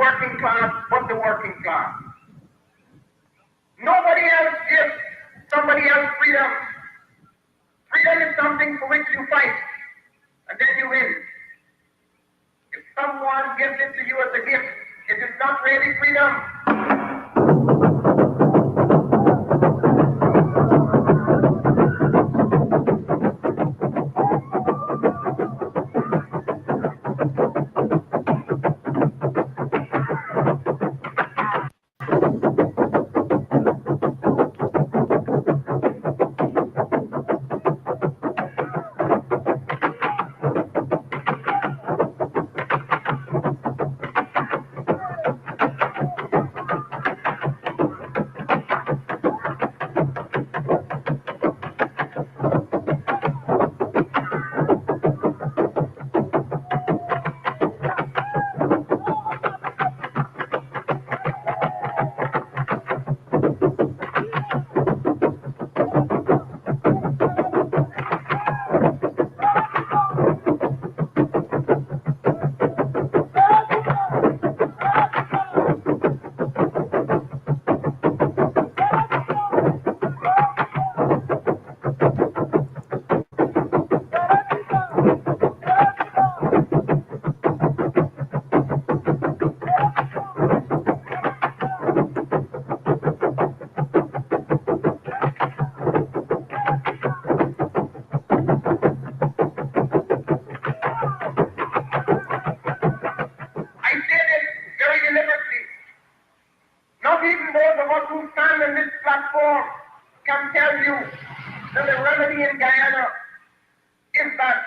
working class but the working class. Nobody else gives somebody else freedom. Freedom is something for which you fight, and then you win. If someone gives it to you as a gift, it is not really freedom. Can tell you that the remedy in Guyana is that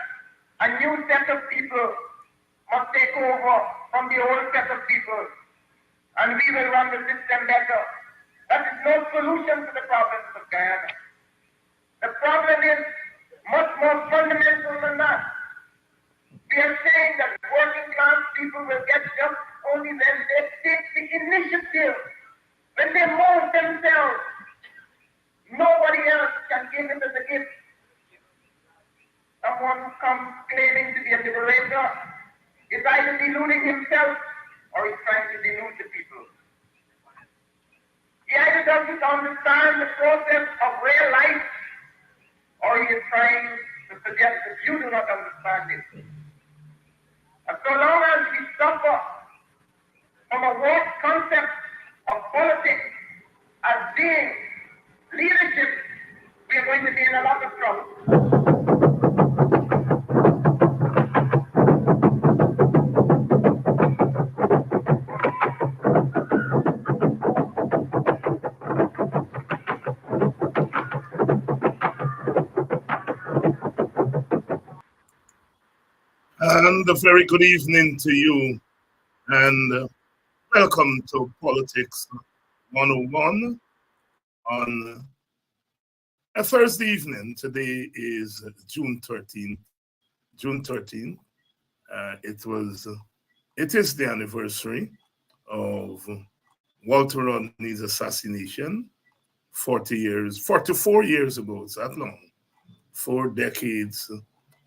a new set of people must take over from the old set of people, and we will run the system better. That is no solution to the problems of Guyana. The problem is much more fundamental than that. We are saying that working class people will get just only when they take the initiative, when they mold themselves. Nobody else can give it as a gift. Someone who comes claiming to be a liberator is either deluding himself or he's trying to delude the people. He either doesn't understand the process of real life or he is trying to suggest that you do not understand it. And so long as we suffer from a warped concept of politics as being leadership, we are going to be in a lot of trouble. And a very good evening to you, and welcome to Politics 101 on a Thursday evening. Today is June 13th. It is the anniversary of Walter Rodney's assassination 44 years ago. It's that long. 4 decades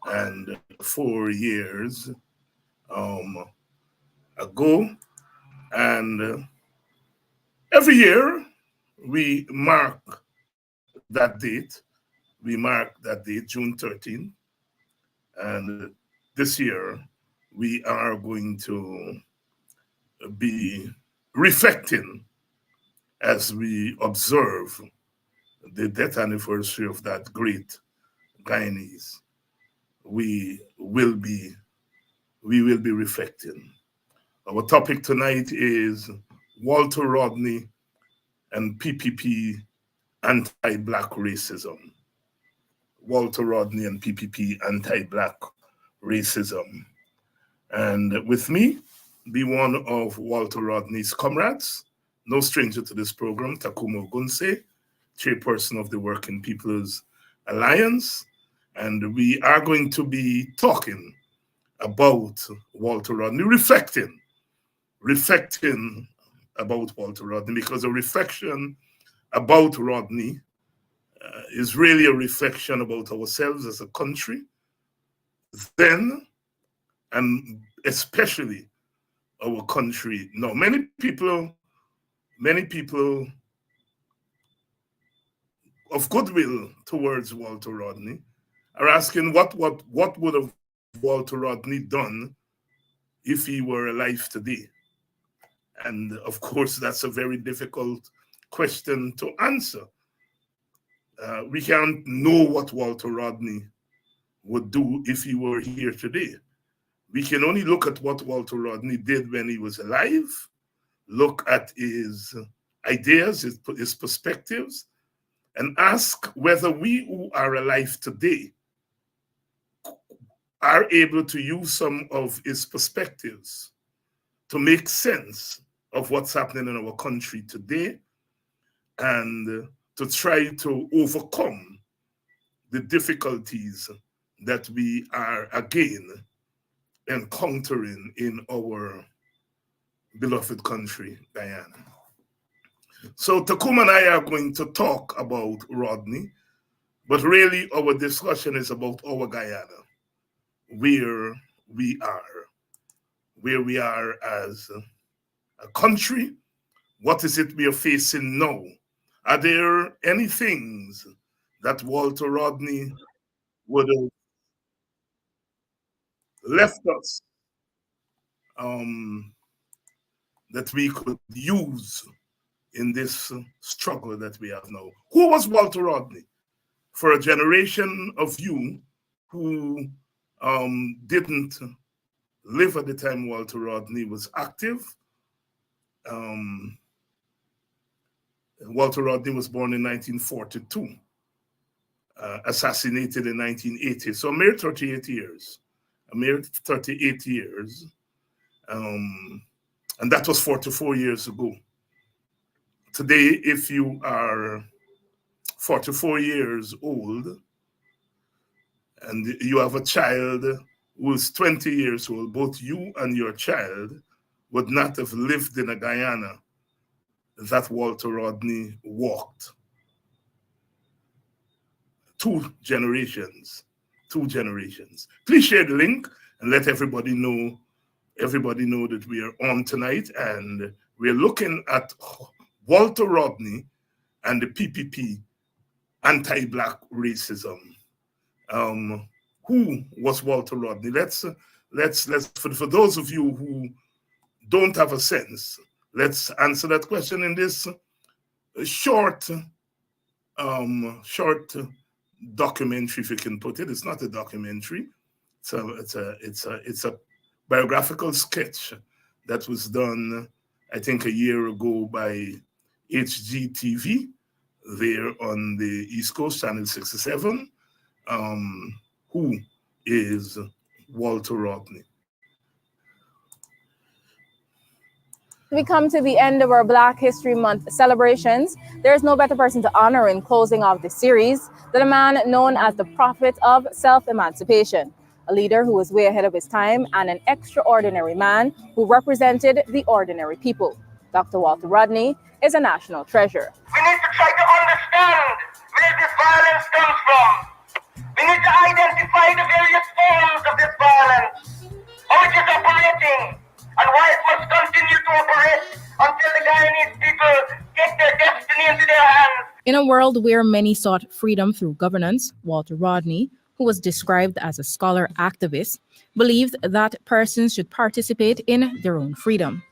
and 4 years ago. And every year we mark that date. June 13th. And this year we are going to be reflecting as we observe the death anniversary of that great Guyanese. We will be reflecting. Our topic tonight is Walter Rodney and PPP Anti-Black racism. Walter Rodney and PPP Anti-Black racism. And with me, be one of Walter Rodney's comrades, no stranger to this program, Tacuma chairperson of the Working People's Alliance. And we are going to be talking about Walter Rodney, reflecting about Walter Rodney, because a reflection about Rodney is really a reflection about ourselves as a country then, and especially our country now. Many people of goodwill towards Walter Rodney are asking what would have Walter Rodney done if he were alive today? And of course, that's a very difficult question to answer. We can't know what Walter Rodney would do if he were here today. We can only look at what Walter Rodney did when he was alive, look at his ideas, his perspectives, and ask whether we who are alive today are able to use some of his perspectives to make sense of what's happening in our country today and to try to overcome the difficulties that we are again encountering in our beloved country, Guyana. So Tacuma and I are going to talk about Rodney, but really our discussion is about our Guyana, where we are as a country. What is it we are facing now? Are there any things that Walter Rodney would have left us that we could use in this struggle that we have now? Who was Walter Rodney? For a generation of you who didn't live at the time Walter Rodney was active, Walter Rodney was born in 1942, assassinated in 1980. So a mere 38 years. And that was 44 years ago. Today, if you are 44 years old and you have a child who is 20 years old, both you and your child would not have lived in a Guyana that Walter Rodney walked. Two generations. Please share the link and let everybody know that we are on tonight, and we're looking at Walter Rodney and the PPP Anti-Black racism. Who was Walter Rodney? Let's for those of you who don't have a sense, let's answer that question in this short documentary, if you can put it. It's not a documentary. It's a biographical sketch that was done, I think, a year ago by HGTV there on the East Coast, Channel 67. Who is Walter Rodney? We come to the end of our Black History Month celebrations. There's no better person to honor in closing off the series than a man known as the prophet of self-emancipation, a leader who was way ahead of his time and an extraordinary man who represented the ordinary people. Dr. Walter Rodney is a national treasure. We need to try to understand where this violence comes from. We need to identify the various forms of this violence, how it is operating, and why it must continue to operate until the Guyanese people get their destiny into their hands. In a world where many sought freedom through governance, Walter Rodney, who was described as a scholar activist, believed that persons should participate in their own freedom.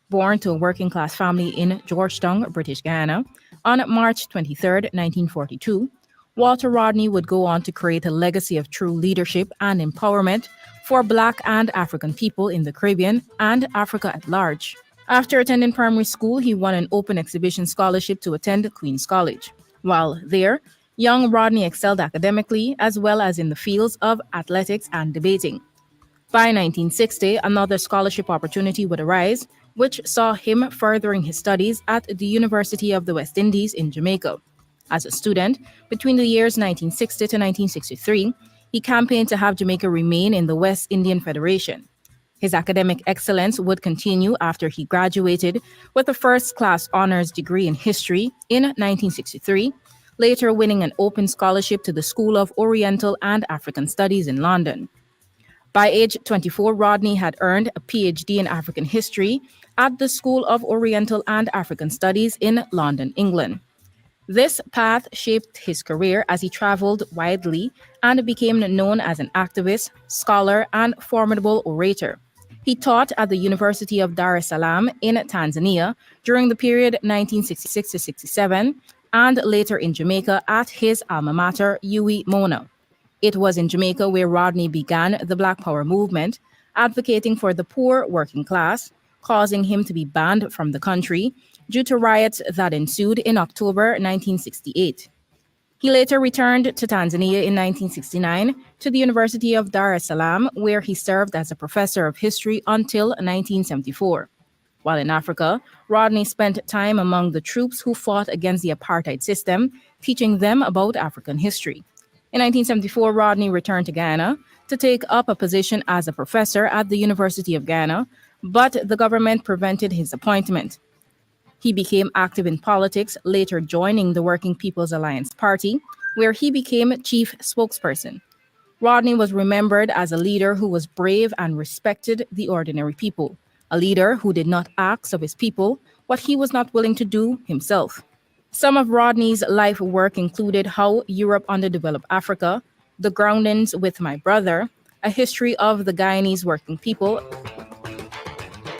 Born to a working-class family in Georgetown, British Guiana, on March 23, 1942, Walter Rodney would go on to create a legacy of true leadership and empowerment for Black and African people in the Caribbean and Africa at large. After attending primary school, he won an open exhibition scholarship to attend Queen's College. While there, young Rodney excelled academically as well as in the fields of athletics and debating. By 1960, another scholarship opportunity would arise, which saw him furthering his studies at the University of the West Indies in Jamaica. As a student, between the years 1960 to 1963, he campaigned to have Jamaica remain in the West Indian Federation. His academic excellence would continue after he graduated with a first-class honors degree in history in 1963, later winning an open scholarship to the School of Oriental and African Studies in London. By age 24, Rodney had earned a PhD in African history at the School of Oriental and African Studies in London, England. This path shaped his career as he traveled widely and became known as an activist, scholar, and formidable orator. He taught at the University of Dar es Salaam in Tanzania during the period 1966 to 67, and later in Jamaica at his alma mater, UWI Mona. It was in Jamaica where Rodney began the Black Power movement, advocating for the poor working class, causing him to be banned from the country due to riots that ensued in October 1968. He later returned to Tanzania in 1969 to the University of Dar es Salaam, where he served as a professor of history until 1974. While in Africa, Rodney spent time among the troops who fought against the apartheid system, teaching them about African history. In 1974, Rodney returned to Ghana to take up a position as a professor at the University of Ghana, but the government prevented his appointment. He became active in politics, later joining the Working People's Alliance Party, where he became chief spokesperson. Rodney was remembered as a leader who was brave and respected the ordinary people, a leader who did not ask of his people what he was not willing to do himself. Some of Rodney's life work included How Europe Underdeveloped Africa, The Groundings with My Brother, A History of the Guyanese Working People,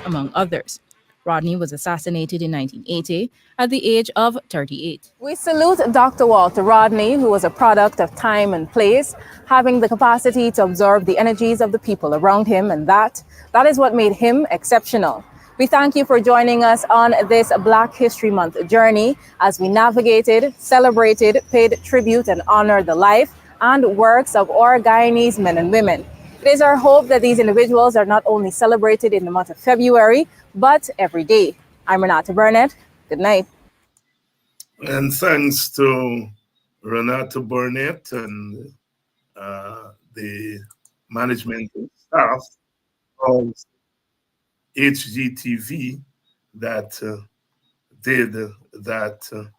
among others. Rodney was assassinated in 1980 at the age of 38. We salute Dr. Walter Rodney, who was a product of time and place, having the capacity to absorb the energies of the people around him, and that is what made him exceptional. We thank you for joining us on this Black History Month journey as we navigated, celebrated, paid tribute, and honored the life and works of our Guyanese men and women. It is our hope that these individuals are not only celebrated in the month of February, but every day. I'm Renata Burnett. Good night. And thanks to Renata Burnett and the management and staff of HGTV that did that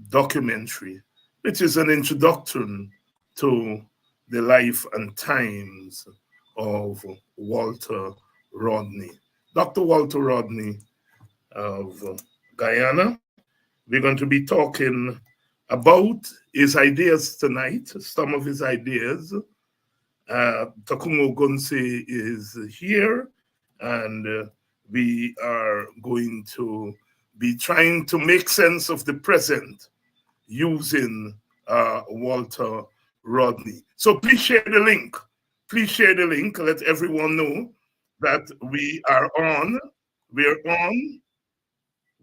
documentary, which is an introduction to the life and times of Walter Rodney. Dr. Walter Rodney of Guyana. We're going to be talking about his ideas tonight, some of his ideas. Tacuma Gunse is here, and we are going to be trying to make sense of the present using Walter Rodney. So please share the link. Please share the link. Let everyone know that we are on. We're on.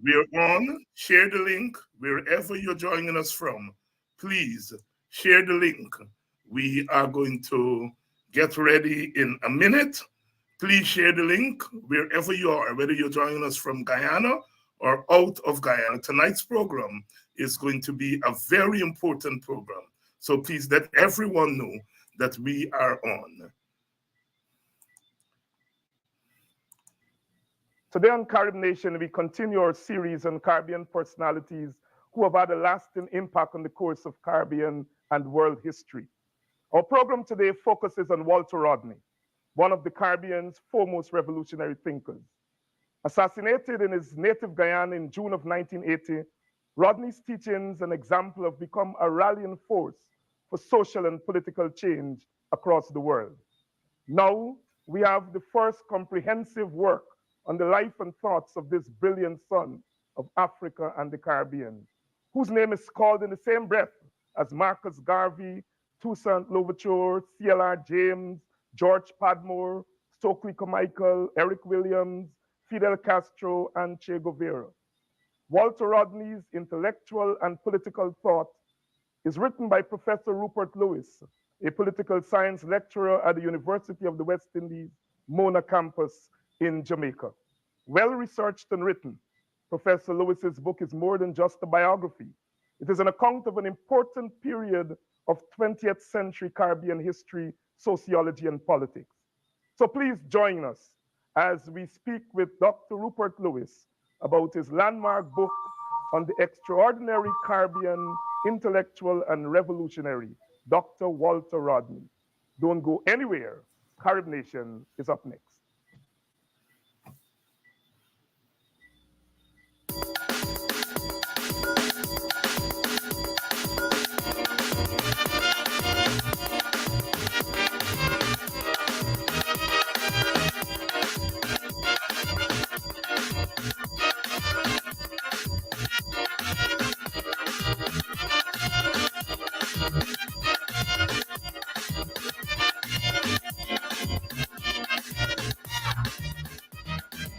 We're on. Share the link wherever you're joining us from. Please share the link. We are going to get ready in a minute. Please share the link wherever you are, whether you're joining us from Guyana or out of Guyana. Tonight's program is going to be a very important program. So please let everyone know that we are on. Today on Caribbean Nation, we continue our series on Caribbean personalities who have had a lasting impact on the course of Caribbean and world history. Our program today focuses on Walter Rodney, one of the Caribbean's foremost revolutionary thinkers. Assassinated in his native Guyana in June of 1980, Rodney's teachings and example have become a rallying force for social and political change across the world. Now, we have the first comprehensive work on the life and thoughts of this brilliant son of Africa and the Caribbean, whose name is called in the same breath as Marcus Garvey, Toussaint Louverture, C.L.R. James, George Padmore, Stokely Carmichael, Eric Williams, Fidel Castro, and Che Guevara. Walter Rodney's intellectual and political thought is written by Professor Rupert Lewis, a political science lecturer at the University of the West Indies, Mona campus in Jamaica. Well-researched and written, Professor Lewis's book is more than just a biography. It is an account of an important period of 20th century Caribbean history, sociology, and politics. So please join us as we speak with Dr. Rupert Lewis about his landmark book on the extraordinary Caribbean intellectual and revolutionary, Dr. Walter Rodney. Don't go anywhere. Carib Nation is up next.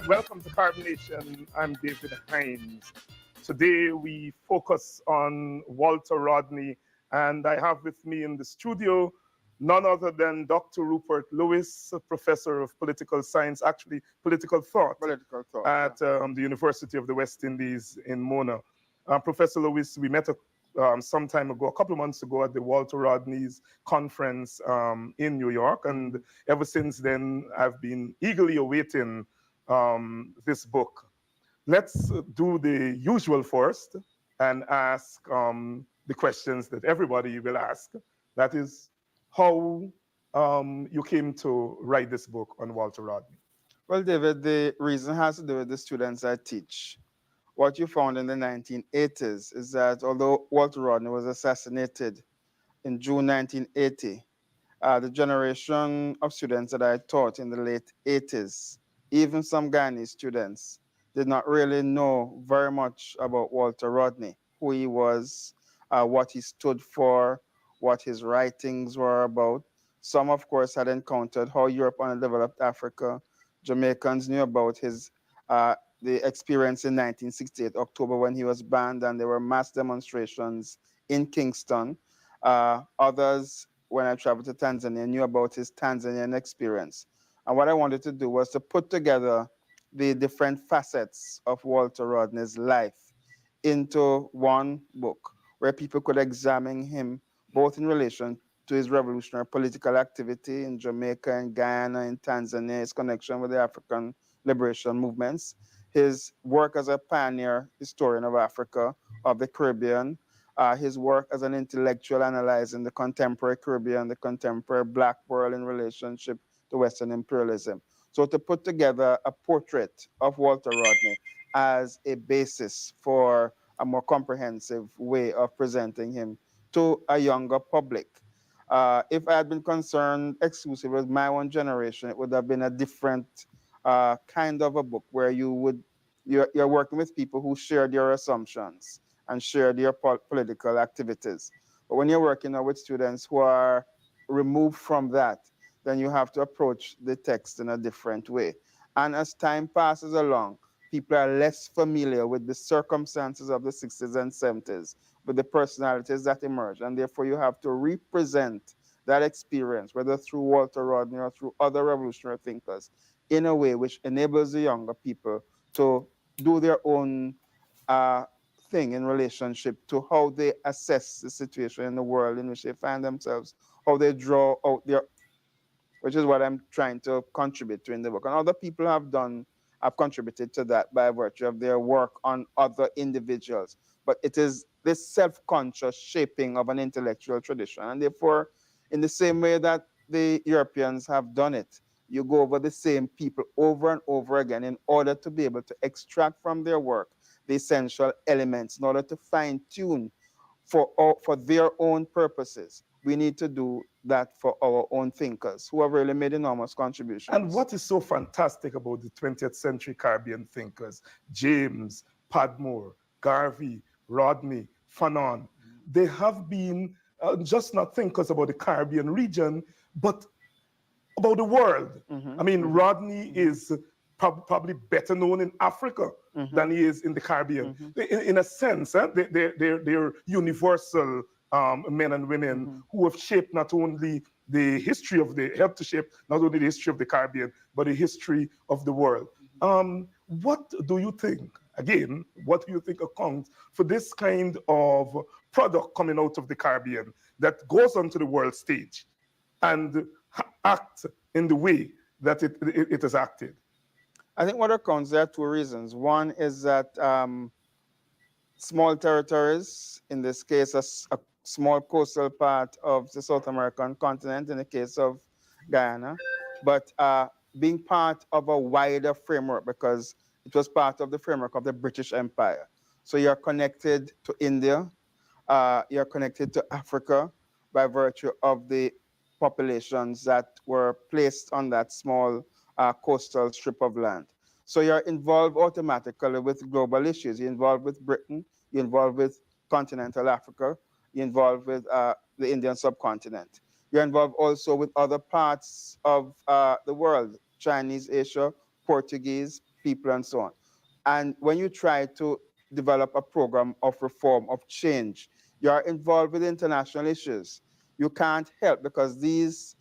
Welcome to Carib Nation. I'm David Hinds. Today we focus on Walter Rodney, and I have with me in the studio none other than Dr. Rupert Lewis, a professor of political science, actually political thought, at the University of the West Indies in Mona. Professor Lewis, we met some time ago, a couple of months ago, at the Walter Rodney's conference in New York, and ever since then I've been eagerly awaiting this book. Let's do the usual first and ask the questions that everybody will ask. That is, how you came to write this book on Walter Rodney. Well, David, the reason has to do with the students I teach. What you found in the 1980s is that although Walter Rodney was assassinated in June 1980, the generation of students that I taught in the late 80s, even some Guyanese students, did not really know very much about Walter Rodney, who he was, what he stood for, what his writings were about. Some, of course, had encountered how Europe underdeveloped Africa. Jamaicans knew about his the experience in 1968, October, when he was banned, and there were mass demonstrations in Kingston. Others, when I traveled to Tanzania, knew about his Tanzanian experience. And what I wanted to do was to put together the different facets of Walter Rodney's life into one book where people could examine him both in relation to his revolutionary political activity in Jamaica and Guyana and Tanzania, his connection with the African liberation movements, his work as a pioneer historian of Africa, of the Caribbean, his work as an intellectual analyzing the contemporary Caribbean, the contemporary Black world in relationship to Western imperialism. So to put together a portrait of Walter Rodney as a basis for a more comprehensive way of presenting him to a younger public. If I had been concerned exclusively with my own generation, it would have been a different kind of a book where you're working with people who shared your assumptions and shared your political activities. But when you're working with students who are removed from that, then you have to approach the text in a different way. And as time passes along, people are less familiar with the circumstances of the 60s and 70s, with the personalities that emerge. And therefore, you have to represent that experience, whether through Walter Rodney or through other revolutionary thinkers, in a way which enables the younger people to do their own thing in relationship to how they assess the situation in the world in which they find themselves, how they draw out their, which is what I'm trying to contribute to in the book. And other people have contributed to that by virtue of their work on other individuals. But it is this self-conscious shaping of an intellectual tradition. And therefore, in the same way that the Europeans have done it, you go over the same people over and over again in order to be able to extract from their work the essential elements in order to fine-tune for their own purposes. We need to do that for our own thinkers who have really made enormous contributions. And what is so fantastic about the 20th century Caribbean thinkers, James, Padmore, Garvey, Rodney, Fanon, they have been just not thinkers about the Caribbean region, but about the world. I mean, Rodney is probably better known in Africa than he is in the Caribbean. In a sense, they're universal men and women who have shaped not only the history of helped to shape not only the history of the Caribbean, but the history of the world. What do you think, again, what do you think accounts for this kind of product coming out of the Caribbean that goes onto the world stage and act in the way that it has acted? I think what accounts, there are two reasons. One is that small territories, in this case, a small coastal part of the South American continent, in the case of Guyana, but being part of a wider framework, because it was part of the framework of the British Empire. So you're connected to India, you're connected to Africa by virtue of the populations that were placed on that small coastal strip of land. So you're involved automatically with global issues. You're involved with Britain, you're involved with continental Africa, you're involved with the Indian subcontinent. You're involved also with other parts of the world, Chinese, Asia, Portuguese people, and so on. And when you try to develop a program of reform, of change, you're involved with international issues. You can't help, because these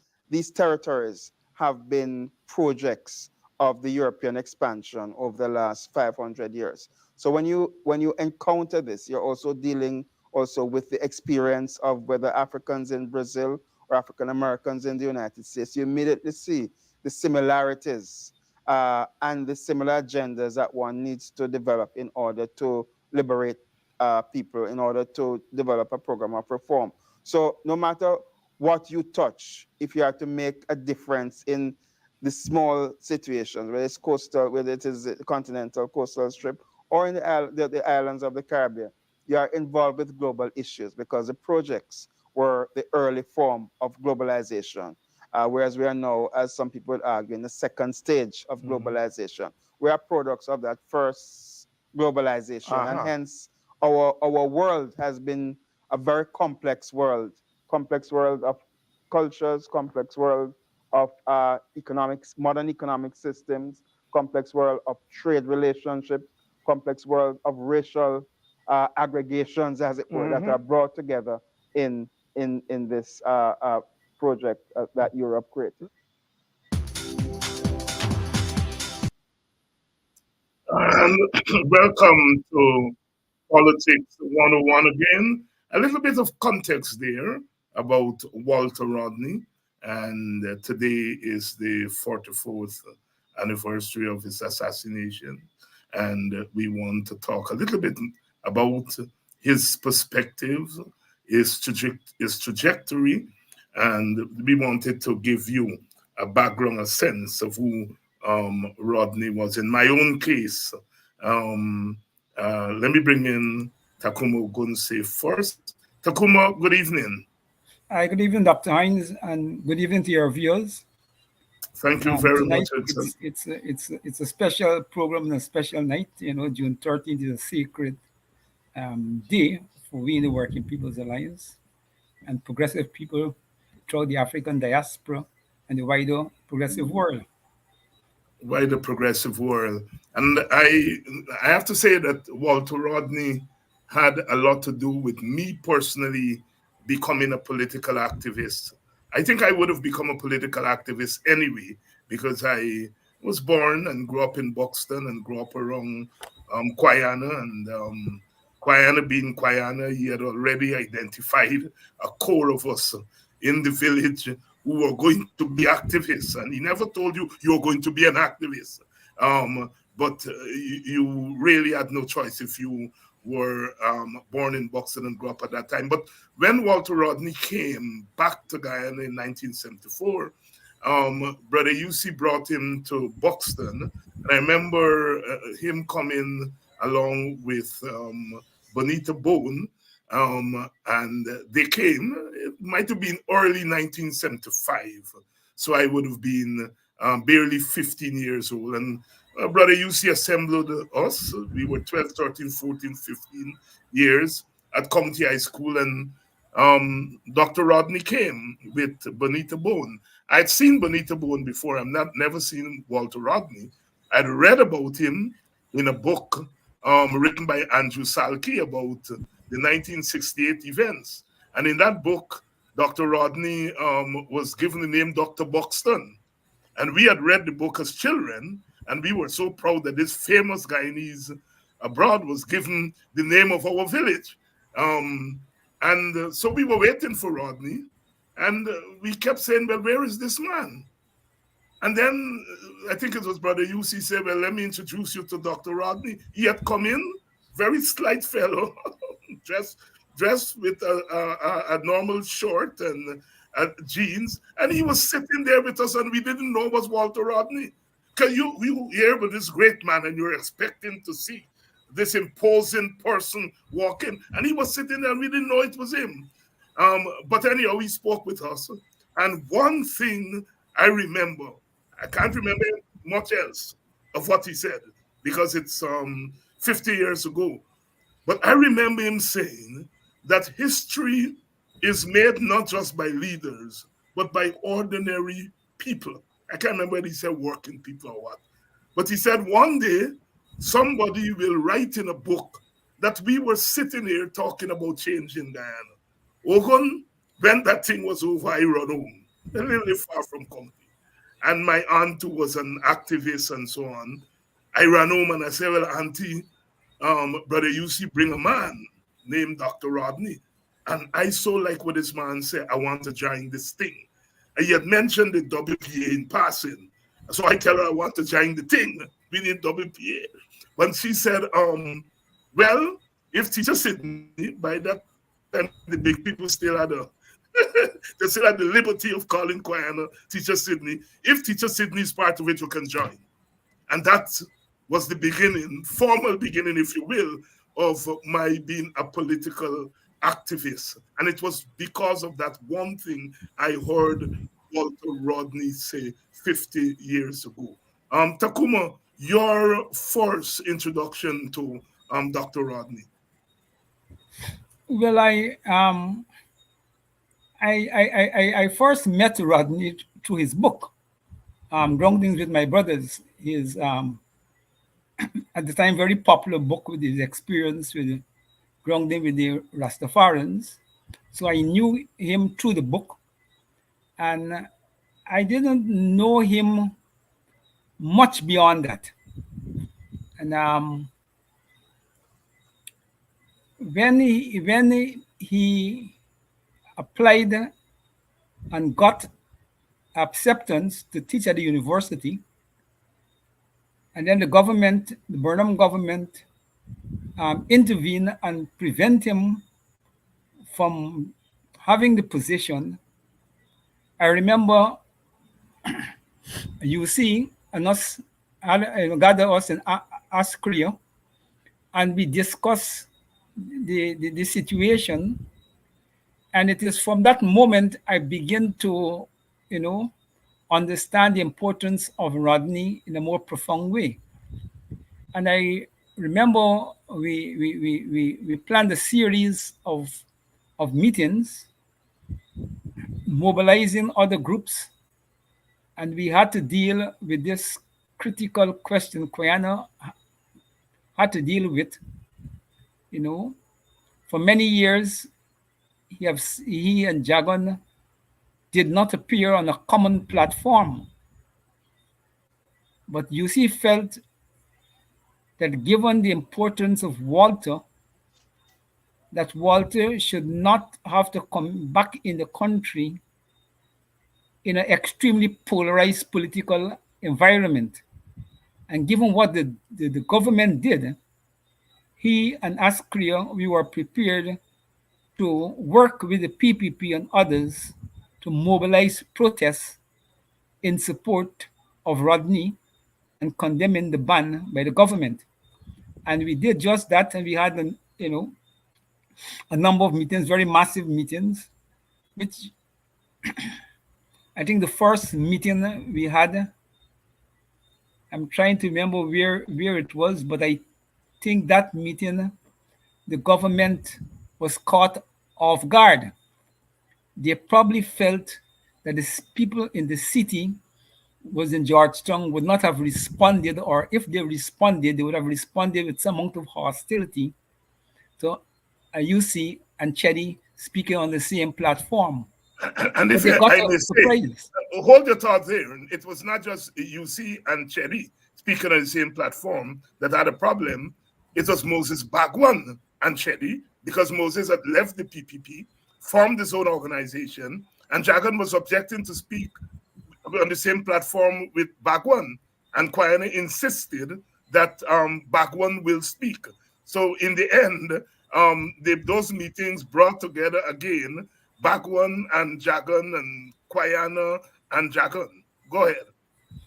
territories have been projects of the European expansion over the last 500 years. So when you encounter this, you're also dealing also with the experience of whether Africans in Brazil or African Americans in the United States. You immediately see the similarities and the similar agendas that one needs to develop in order to liberate people, in order to develop a program of reform. So no matter what you touch, if you are to make a difference in the small situations, whether it's coastal, whether it is the continental coastal strip, or in the islands of the Caribbean, you are involved with global issues, because the projects were the early form of globalization. Whereas we are now, as some people would argue, in the second stage of globalization. We are products of that first globalization, and hence our world has been a very complex world of cultures, complex world of economics, modern economic systems, complex world of trade relationships, complex world of racial aggregations, as it were, that are brought together in this project that Europe created. And welcome to Politics 101 again. A little bit of context there about Walter Rodney. And today is the 44th anniversary of his assassination. And we want to talk a little bit about his perspectives, his trajectory, and we wanted to give you a background, a sense of who Rodney was. In my own case, let me bring in Tacuma Qguneye first. Tacuma, good evening. Good evening, Dr. Hinds, and good evening to your viewers. Thank you very Tonight, much. it's a special program and a special night. You know, June 13th is a sacred day for we in the Working People's Alliance and progressive people throughout the African diaspora and the wider progressive world. Wider progressive world. And I have to say that Walter Rodney had a lot to do with me personally becoming a political activist. I think I would have become a political activist anyway, because I was born and grew up in Buxton and grew up around Qguneye, and Qguneye being Qguneye, he had already identified a core of us in the village who were going to be activists, and he never told you you're going to be an activist. But you really had no choice if you were born in Buxton and grew up at that time. But when Walter Rodney came back to Guyana in 1974, Brother UC brought him to Buxton. And I remember him coming along with Bonita Bone, and they came. It might have been early 1975. So I would have been barely 15 years old. And Brother UC assembled us. We were 12, 13, 14, 15 years at County High School. And Dr. Rodney came with Bonita Bone. I'd seen Bonita Bone before. Never seen Walter Rodney. I'd read about him in a book written by Andrew Salke about the 1968 events. And in that book, Dr. Rodney was given the name Dr. Buxton. And we had read the book as children, and we were so proud that this famous Guyanese abroad was given the name of our village. So we were waiting for Rodney, and we kept saying, well, where is this man? And then I think it was Brother UC said, well, let me introduce you to Dr. Rodney. He had come in, very slight fellow, dressed with a normal short and Jeans, and he was sitting there with us, and we didn't know it was Walter Rodney. Because you here with this great man, and you're expecting to see this imposing person walking, and he was sitting there, and we didn't know it was him. But anyhow, he spoke with us, and one thing I remember, I can't remember much else of what he said because it's 50 years ago. But I remember him saying that history is made not just by leaders, but by ordinary people. I can't remember whether he said working people or what. But he said one day somebody will write in a book that we were sitting here talking about change in Guyana. Ogun, when that thing was over, I run home, a little far from company. And my aunt, who was an activist and so on, I ran home and I said, well, auntie, brother UC, bring a man named Dr. Rodney. And I so like what this man said, I want to join this thing. And he had mentioned the WPA in passing. So I tell her I want to join the thing. We need WPA. When she said, well, if Teacher Sydney, by that time the big people still had they still had the liberty of calling Qguneye Teacher Sydney. If Teacher Sydney is part of it, you can join. And that was the beginning, formal beginning, if you will, of my being a political activist. And it was because of that one thing I heard Walter Rodney say 50 years ago. Tacuma, your first introduction to Dr. Rodney. Well, I first met Rodney through his book, Groundings with My Brothers. His at the time very popular book with his experience with grounding with the Rastafarians. So I knew him through the book, and I didn't know him much beyond that. And when he applied and got acceptance to teach at the university, and then the government, the Burnham government, intervened and prevent him from having the position. I remember UC and us gather us in Askria, and we discuss the situation. And it is from that moment I begin to, understand the importance of Rodney in a more profound way. And I remember we planned a series of meetings, mobilizing other groups, and we had to deal with this critical question Qguneye had to deal with. For many years, he and Jagan did not appear on a common platform. But UC felt that given the importance of Walter, that Walter should not have to come back in the country in an extremely polarized political environment. And given what the government did, he and Askria, we were prepared to work with the PPP and others to mobilize protests in support of Rodney and condemning the ban by the government. And we did just that, and we had a number of meetings, very massive meetings, which I think the first meeting we had, I'm trying to remember where it was, but I think that meeting, the government was caught off guard. They probably felt that the people in the city was in Georgetown would not have responded, or if they responded, they would have responded with some amount of hostility. So UC and Chetty speaking on the same platform. And if I may say, hold your thought there. It was not just UC and Chetty speaking on the same platform that had a problem. It was Moses Bagwan and Chetty, because Moses had left the PPP, formed his own organization, and Jagan was objecting to speak on the same platform with Bagwan. And Qguneye insisted that Bagwan will speak. So in the end, those meetings brought together again Bagwan and Jagan and Quyana and Jagan. Go ahead.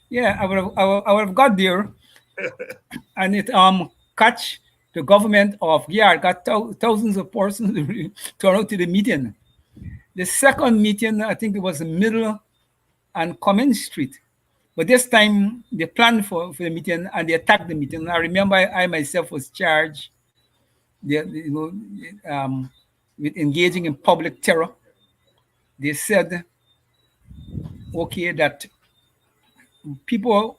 Yeah, I would have got there, and it catch the government of got thousands of persons turn out to the meeting. The second meeting, I think it was in Middle and Common Street. But this time they planned for the meeting and they attacked the meeting. I remember I myself was charged, with engaging in public terror. They said, okay, that people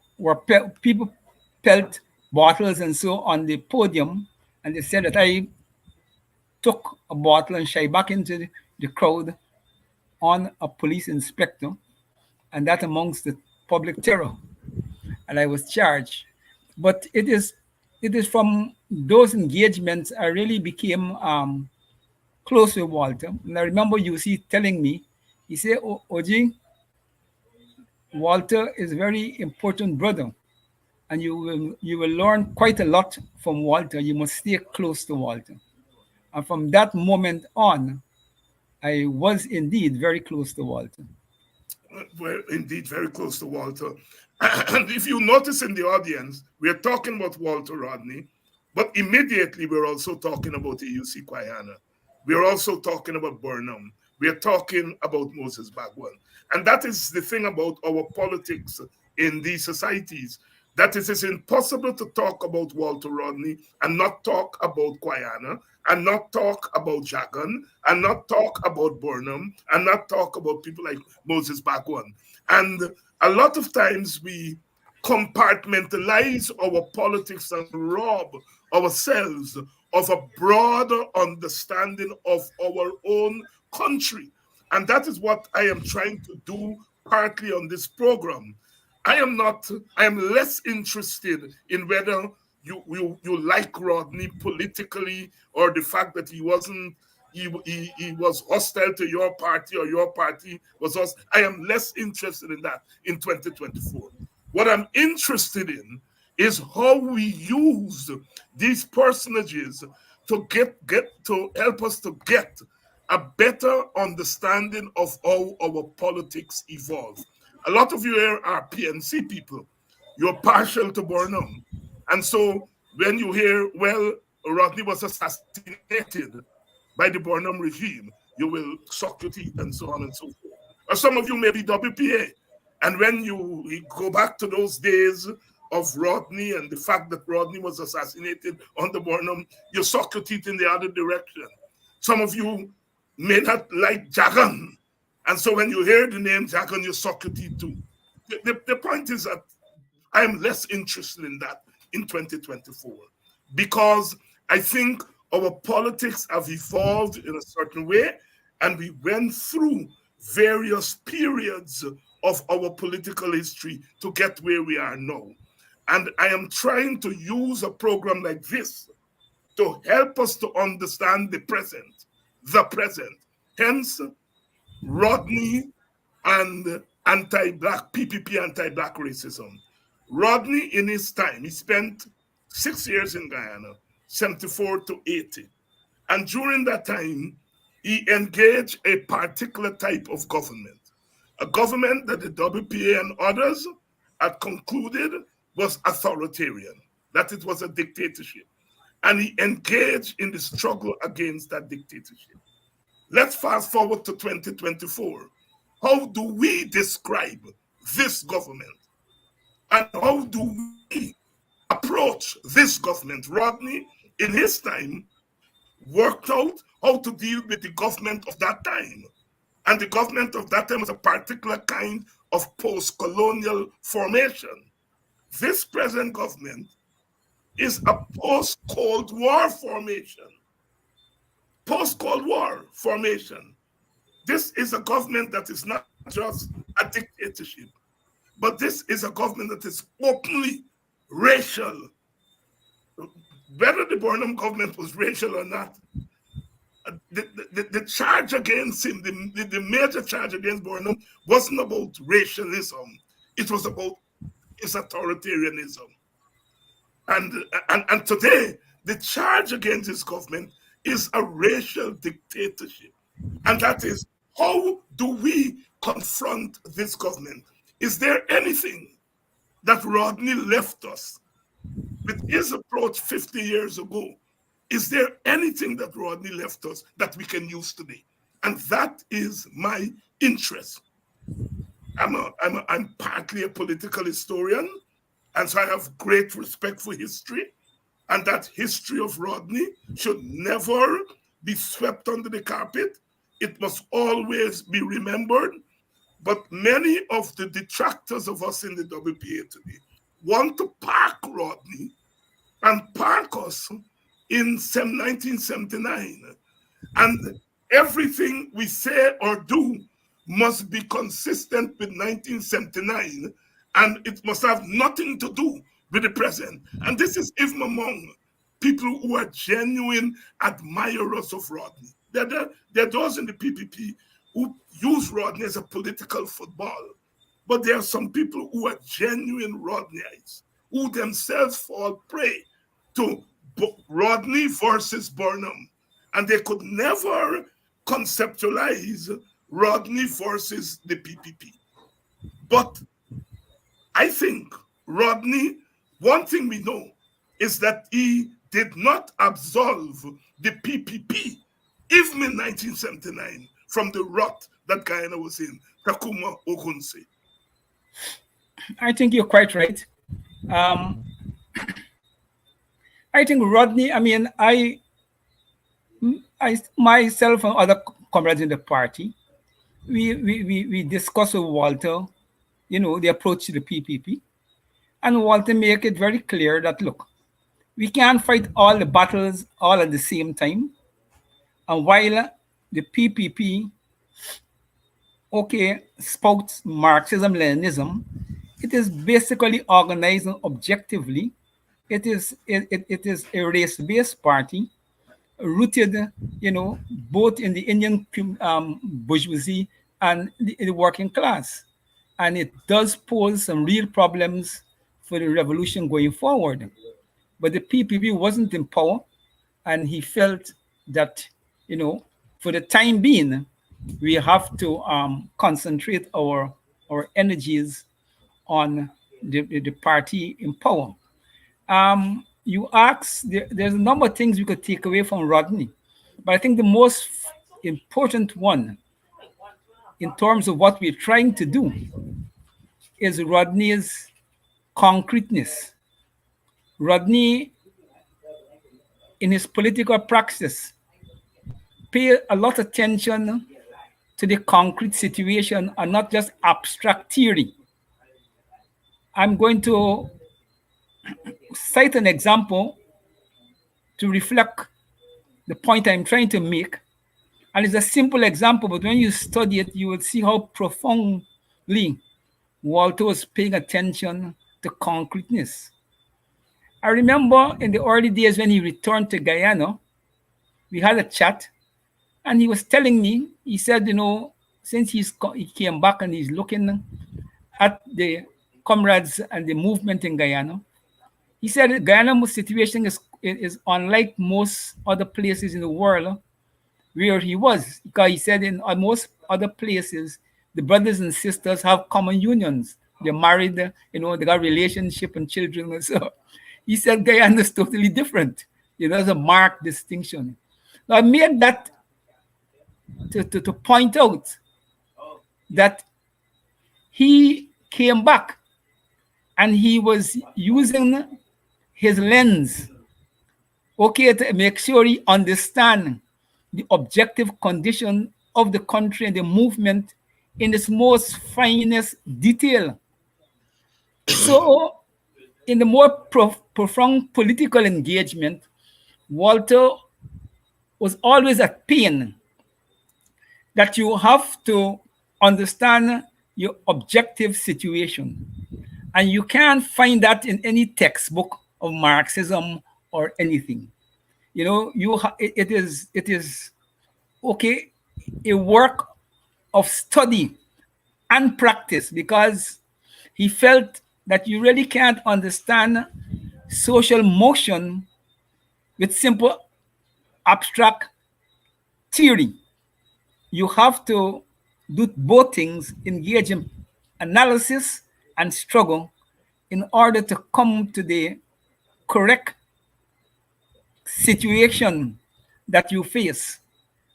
felt bottles and so on the podium, and they said that I took a bottle and shy back into the crowd on a police inspector, and that amongst the public terror, and I was charged. But it is from those engagements I really became close with Walter. And I remember UC telling me, he said, Oji, Walter is a very important brother, and you will learn quite a lot from Walter. You must stay close to Walter. And from that moment on, I was indeed very close to Walter. We're indeed very close to Walter. And if you notice in the audience, we're talking about Walter Rodney, but immediately we're also talking about the UC Quyana. We're also talking about Burnham. We're talking about Moses Bagwan. And that is the thing about our politics in these societies. That it is impossible to talk about Walter Rodney and not talk about Quyana, and not talk about Jagan, and not talk about Burnham, and not talk about people like Moses Bagwan. And a lot of times we compartmentalize our politics and rob ourselves of a broader understanding of our own country. And that is what I am trying to do partly on this program. I am less interested in whether you like Rodney politically, or the fact that he was hostile to your party, or your party was hostile. I am less interested in that in 2024. What I'm interested in is how we use these personages to get to help us to get a better understanding of how our politics evolve. A lot of you here are PNC people. You're partial to Burnham. And so when you hear, well, Rodney was assassinated by the Burnham regime, you will suck your teeth and so on and so forth. Or some of you may be WPA. And when you go back to those days of Rodney and the fact that Rodney was assassinated under Burnham, you suck your teeth in the other direction. Some of you may not like Jagan. And so when you hear the name Jagan, you suck your teeth too. The point is that I'm less interested in that in 2024, because I think our politics have evolved in a certain way, and we went through various periods of our political history to get where we are now. And I am trying to use a program like this to help us to understand the present. Hence, Rodney and anti-Black, PPP anti-Black racism. Rodney, in his time, he spent 6 years in Guyana, 74 to 80. And during that time, he engaged a particular type of government, a government that the WPA and others had concluded was authoritarian, that it was a dictatorship. And he engaged in the struggle against that dictatorship. Let's fast forward to 2024. How do we describe this government? And how do we approach this government? Rodney, in his time, worked out how to deal with the government of that time. And the government of that time was a particular kind of post-colonial formation. This present government is a post-Cold War formation. Post-Cold War formation. This is a government that is not just a dictatorship, but this is a government that is openly racial. Whether the Burnham government was racial or not, the charge against him, the major charge against Burnham wasn't about racialism. It was about his authoritarianism. And today, the charge against this government is a racial dictatorship. And that is How do we confront this government? Is there anything that Rodney left us with his approach 50 years ago? Is there anything that Rodney left us that we can use today? And that is my interest. I'm partly a political historian, and so I have great respect for history, and that history of Rodney should never be swept under the carpet. It must always be remembered. But many of the detractors of us in the WPA today want to park Rodney and park us in 1979. And everything we say or do must be consistent with 1979, and it must have nothing to do with the present. And this is even among people who are genuine admirers of Rodney. There are those in the PPP who use Rodney as a political football, but there are some people who are genuine Rodneyites, who themselves fall prey to Rodney versus Burnham, and they could never conceptualize Rodney versus the PPP. But I think Rodney, one thing we know is that he did not absolve the PPP, even in 1979, from the rut that Guyana was in, Tacuma, Qguneye. I think you're quite right. I think Rodney, I myself and other comrades in the party, we discussed with Walter, the approach to the PPP. And Walter make it very clear that, look, we can't fight all the battles all at the same time. And while the PPP, spouts Marxism, Leninism, it is basically organized objectively. It is a race-based party rooted, both in the Indian bourgeoisie and the working class. And it does pose some real problems for the revolution going forward. But the PPP wasn't in power, and he felt that, for the time being, we have to concentrate our energies on the party in power. You asked, there's a number of things we could take away from Rodney, but I think the most important one in terms of what we're trying to do is Rodney's concreteness. Rodney, in his political praxis, pay a lot of attention to the concrete situation and not just abstract theory. I'm going to cite an example to reflect the point I'm trying to make. And it's a simple example, but when you study it, you will see how profoundly Walter was paying attention to concreteness. I remember in the early days when he returned to Guyana, we had a chat, and he was telling me, he said, since he came back and he's looking at the comrades and the movement in Guyana, he said Guyana's situation is unlike most other places in the world where he was, because he said in most other places, the brothers and sisters have common unions. They're married, they got relationship and children and so. He said Guyana is totally different. There's a marked distinction. Now I made that to point out that he came back and he was using his lens, to make sure he understand the objective condition of the country and the movement in its most finest detail. So, in the more profound political engagement, Walter was always at pain that you have to understand your objective situation. And you can't find that in any textbook of Marxism or anything. It is a work of study and practice, because he felt that you really can't understand social motion with simple abstract theory. You have to do both things, engage in analysis and struggle in order to come to the correct situation that you face.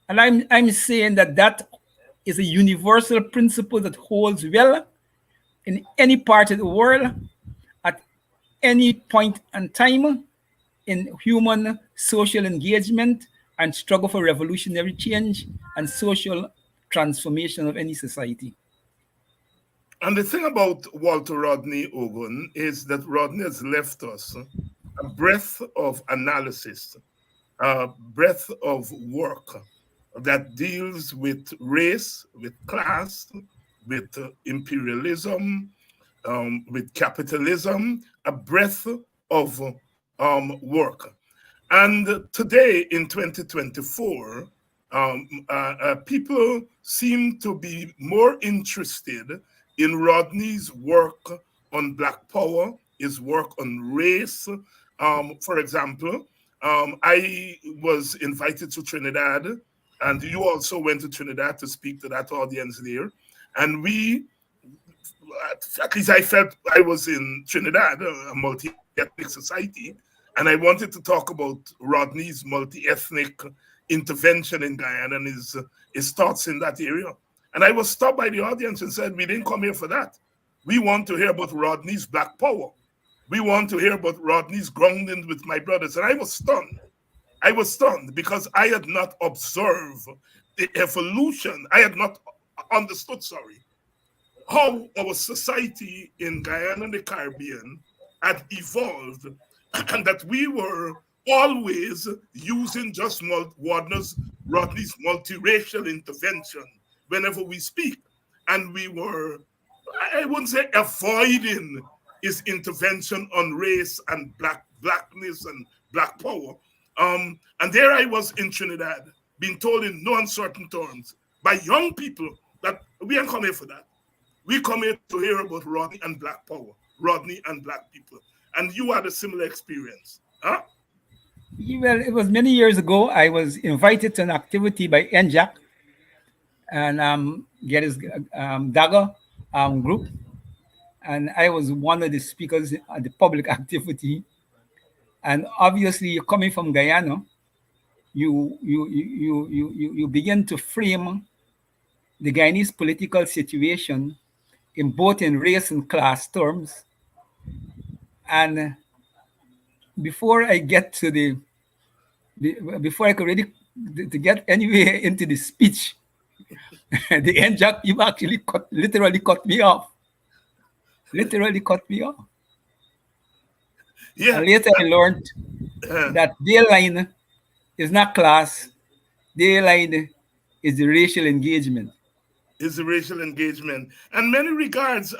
And I'm saying that that is a universal principle that holds well in any part of the world at any point in time in human social engagement and struggle for revolutionary change and social transformation of any society. And the thing about Walter Rodney Ogun is that Rodney has left us a breadth of analysis, a breadth of work that deals with race, with class, with imperialism, with capitalism, a breadth of work. And today in 2024, people seem to be more interested in Rodney's work on Black Power, his work on race. For example, I was invited to Trinidad, and you also went to Trinidad to speak to that audience there. And we, at least I felt I was in Trinidad, a multi-ethnic society, and I wanted to talk about Rodney's multi-ethnic intervention in Guyana and his thoughts in that area. And I was stopped by the audience and said, we didn't come here for that. We want to hear about Rodney's Black Power. We want to hear about Rodney's grounding with my brothers. And I was stunned. I was stunned because I had not observed the evolution. I had not understood, how our society in Guyana and the Caribbean had evolved, and that we were always using just Rodney's multiracial intervention whenever we speak. And we were, I wouldn't say avoiding his intervention on race and blackness and Black Power. And there I was in Trinidad, being told in no uncertain terms by young people that we ain't come here for that. We come here to hear about Rodney and Black Power, Rodney and Black people. And you had a similar experience, huh? Well, it was many years ago. I was invited to an activity by NJAC and get his Dagger group. And I was one of the speakers at the public activity. And obviously, you're coming from Guyana, you begin to frame the Guyanese political situation in both in race and class terms. And before I get to before I could really to get anywhere into the speech, the NJAC people actually literally cut me off. Literally cut me off. Yeah. And later I learned that their line is not class. Their line is the racial engagement. Is the racial engagement. And many regards,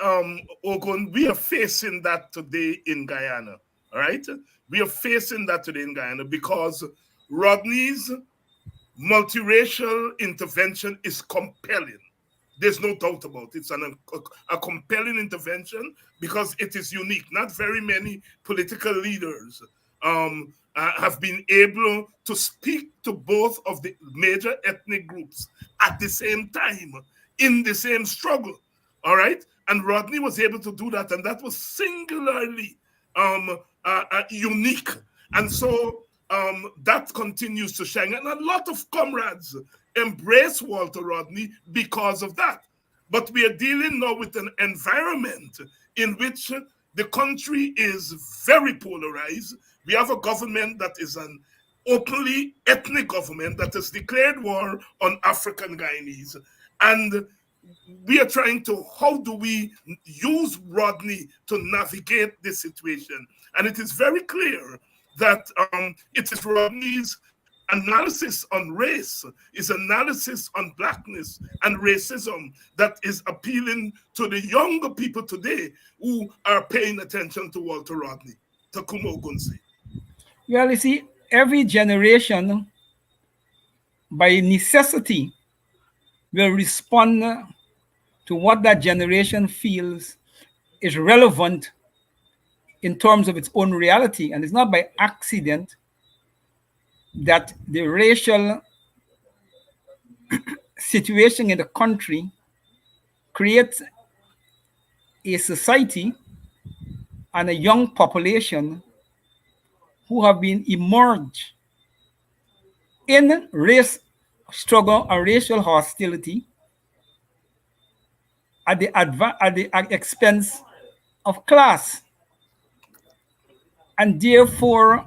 Ogun, we are facing that today in Guyana, all right? We are facing that today in Guyana because Rodney's multiracial intervention is compelling. There's no doubt about it. It's a compelling intervention because it is unique. Not very many political leaders have been able to speak to both of the major ethnic groups at the same time in the same struggle, all right? And Rodney was able to do that, and that was singularly unique. And so that continues to shine. And a lot of comrades embrace Walter Rodney because of that. But we are dealing now with an environment in which the country is very polarized. We have a government that is an openly ethnic government that has declared war on African Guyanese. And we are trying to, how do we use Rodney to navigate this situation? And it is very clear that it is Rodney's analysis on race, his analysis on blackness and racism that is appealing to the younger people today who are paying attention to Walter Rodney. Tacuma Qguneye. Well, you see, every generation, by necessity, will respond to what that generation feels is relevant in terms of its own reality. And it's not by accident that the racial situation in the country create a society and a young population who have been immersed in race struggle and racial hostility at the expense of class. And therefore,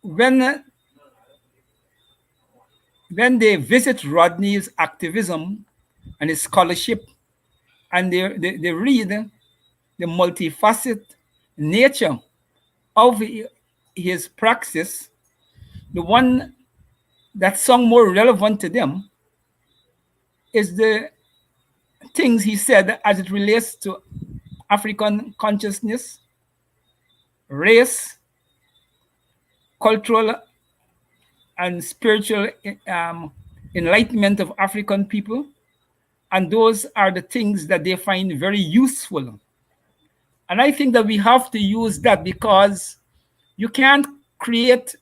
when they visit Rodney's activism and his scholarship, and they read the multifaceted nature of his praxis, the one that sounds more relevant to them is the things he said as it relates to African consciousness, race, cultural and spiritual enlightenment of African people. And those are the things that they find very useful. And I think that we have to use that, because you can't create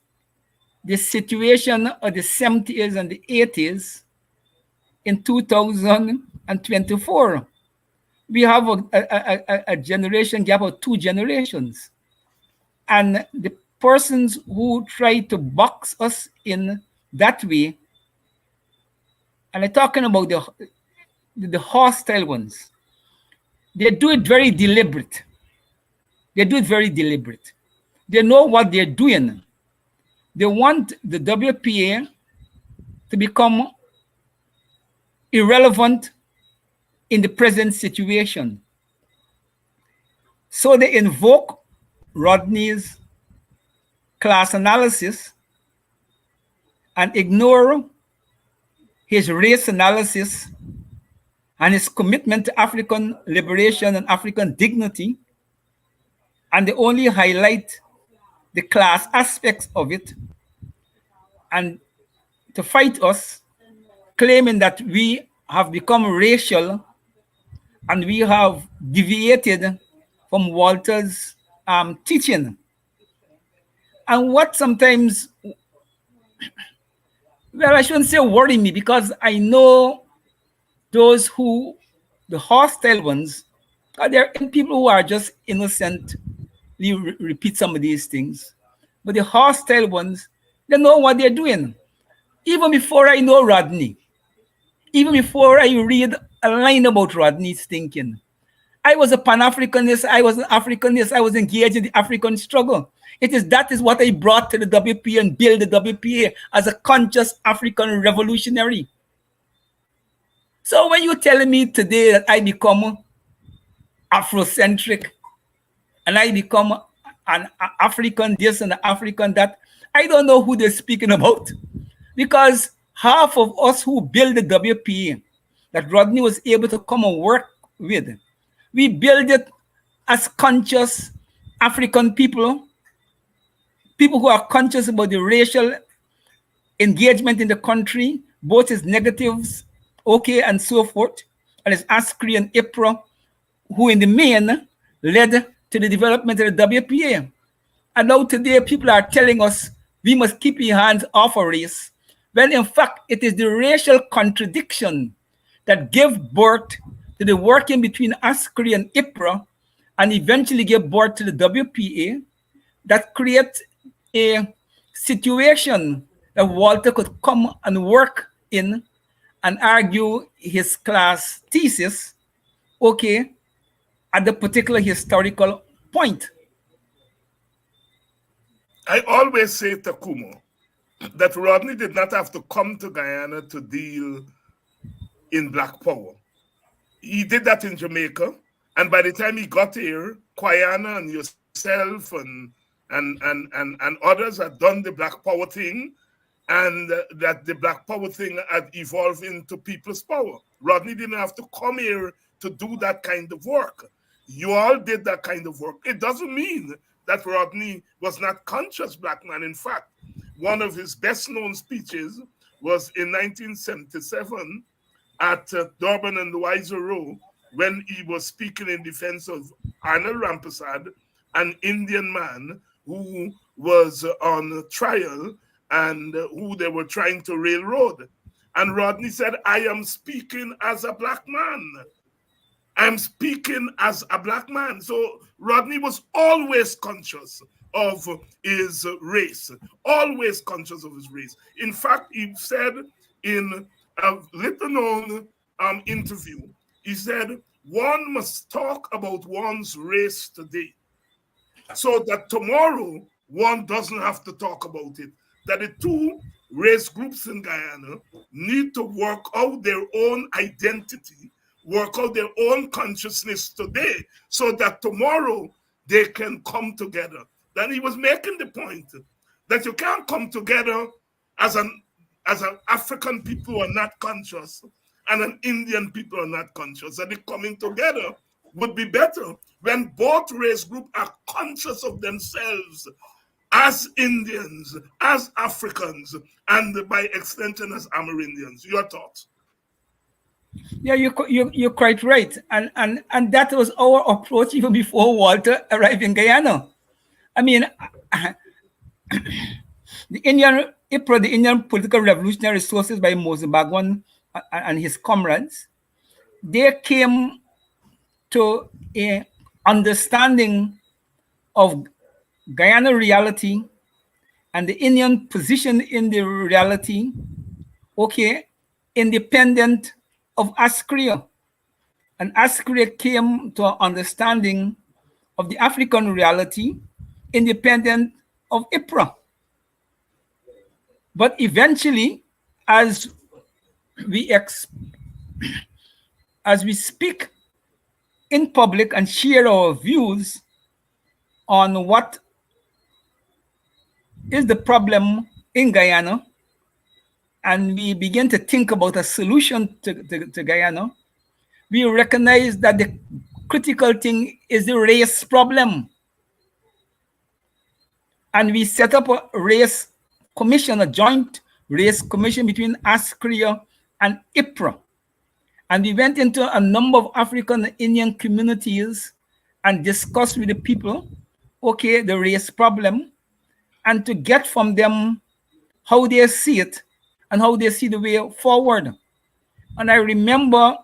the situation of the 70s and the 80s in 2024. We have a generation gap of 2 generations. And the persons who try to box us in that way, and I'm talking about the hostile ones, they do it very deliberate. They do it very deliberate. They know what they're doing. They want the WPA to become irrelevant in the present situation. So they invoke Rodney's class analysis and ignore his race analysis and his commitment to African liberation and African dignity, and they only highlight the class aspects of it, and to fight us, claiming that we have become racial and we have deviated from Walter's teaching. And what sometimes, well, I shouldn't say worry me, because I know those who, the hostile ones, there are people who are just innocently repeat some of these things. But the hostile ones, they know what they're doing. Even before I know Rodney, even before I read a line about Rodney's thinking, I was a Pan-Africanist, I was an Africanist, I was engaged in the African struggle. That is what I brought to the WPA and built the WPA as a conscious African revolutionary. So when you're telling me today that I become Afrocentric and I become an African this and an African that, I don't know who they're speaking about. Because half of us who build the WPA that Rodney was able to come and work with, we build it as conscious African people, people who are conscious about the racial engagement in the country, both its negatives, okay, and so forth, and it's Askri and IPRA, who in the main led to the development of the WPA. And now today people are telling us we must keep your hands off a race, when in fact it is the racial contradiction that gave birth to the working between Askri and IPRA, and eventually gave birth to the WPA, that creates a situation that Walter could come and work in and argue his class thesis, okay, at the particular historical point. I always say, Tacuma, that Rodney did not have to come to Guyana to deal in Black Power. He did that in Jamaica, and by the time he got here, Qguneye and yourself and others had done the Black Power thing, and that the Black Power thing had evolved into people's power. Rodney didn't have to come here to do that kind of work. You all did that kind of work. It doesn't mean that Rodney was not conscious Black man. In fact, one of his best known speeches was in 1977 at Durban and Loiseau, when he was speaking in defense of Arnold Rampersad, an Indian man who was on trial and who they were trying to railroad. And Rodney said, I am speaking as a black man. I'm speaking as a black man. So Rodney was always conscious of his race, always conscious of his race. In fact, he said in a little known interview, he said, one must talk about one's race today so that tomorrow one doesn't have to talk about it. That the two race groups in Guyana need to work out their own identity, work out their own consciousness today so that tomorrow they can come together. Then he was making the point that you can't come together as an African people who are not conscious and an Indian people are not conscious. And the coming together would be better when both race groups are conscious of themselves as Indians, as Africans, and by extension as Amerindians. Your thoughts? Yeah, you're quite right, and that was our approach even before Walter arrived in Guyana. I mean, the Indian IPRA, the Indian Political Revolutionary Sources by Moses Bagwan and his comrades, they came to a understanding of Guyana reality and the Indian position in the reality, okay, independent of Askria. And Askria came to an understanding of the African reality independent of IPRA. But eventually, as we speak in public and share our views on what is the problem in Guyana, and we begin to think about a solution to Guyana, we recognize that the critical thing is the race problem. And we set up a race commission, a joint race commission between Askria and IPRA. And we went into a number of African and Indian communities and discussed with the people, okay, the race problem, and to get from them how they see it and how they see the way forward. And I remember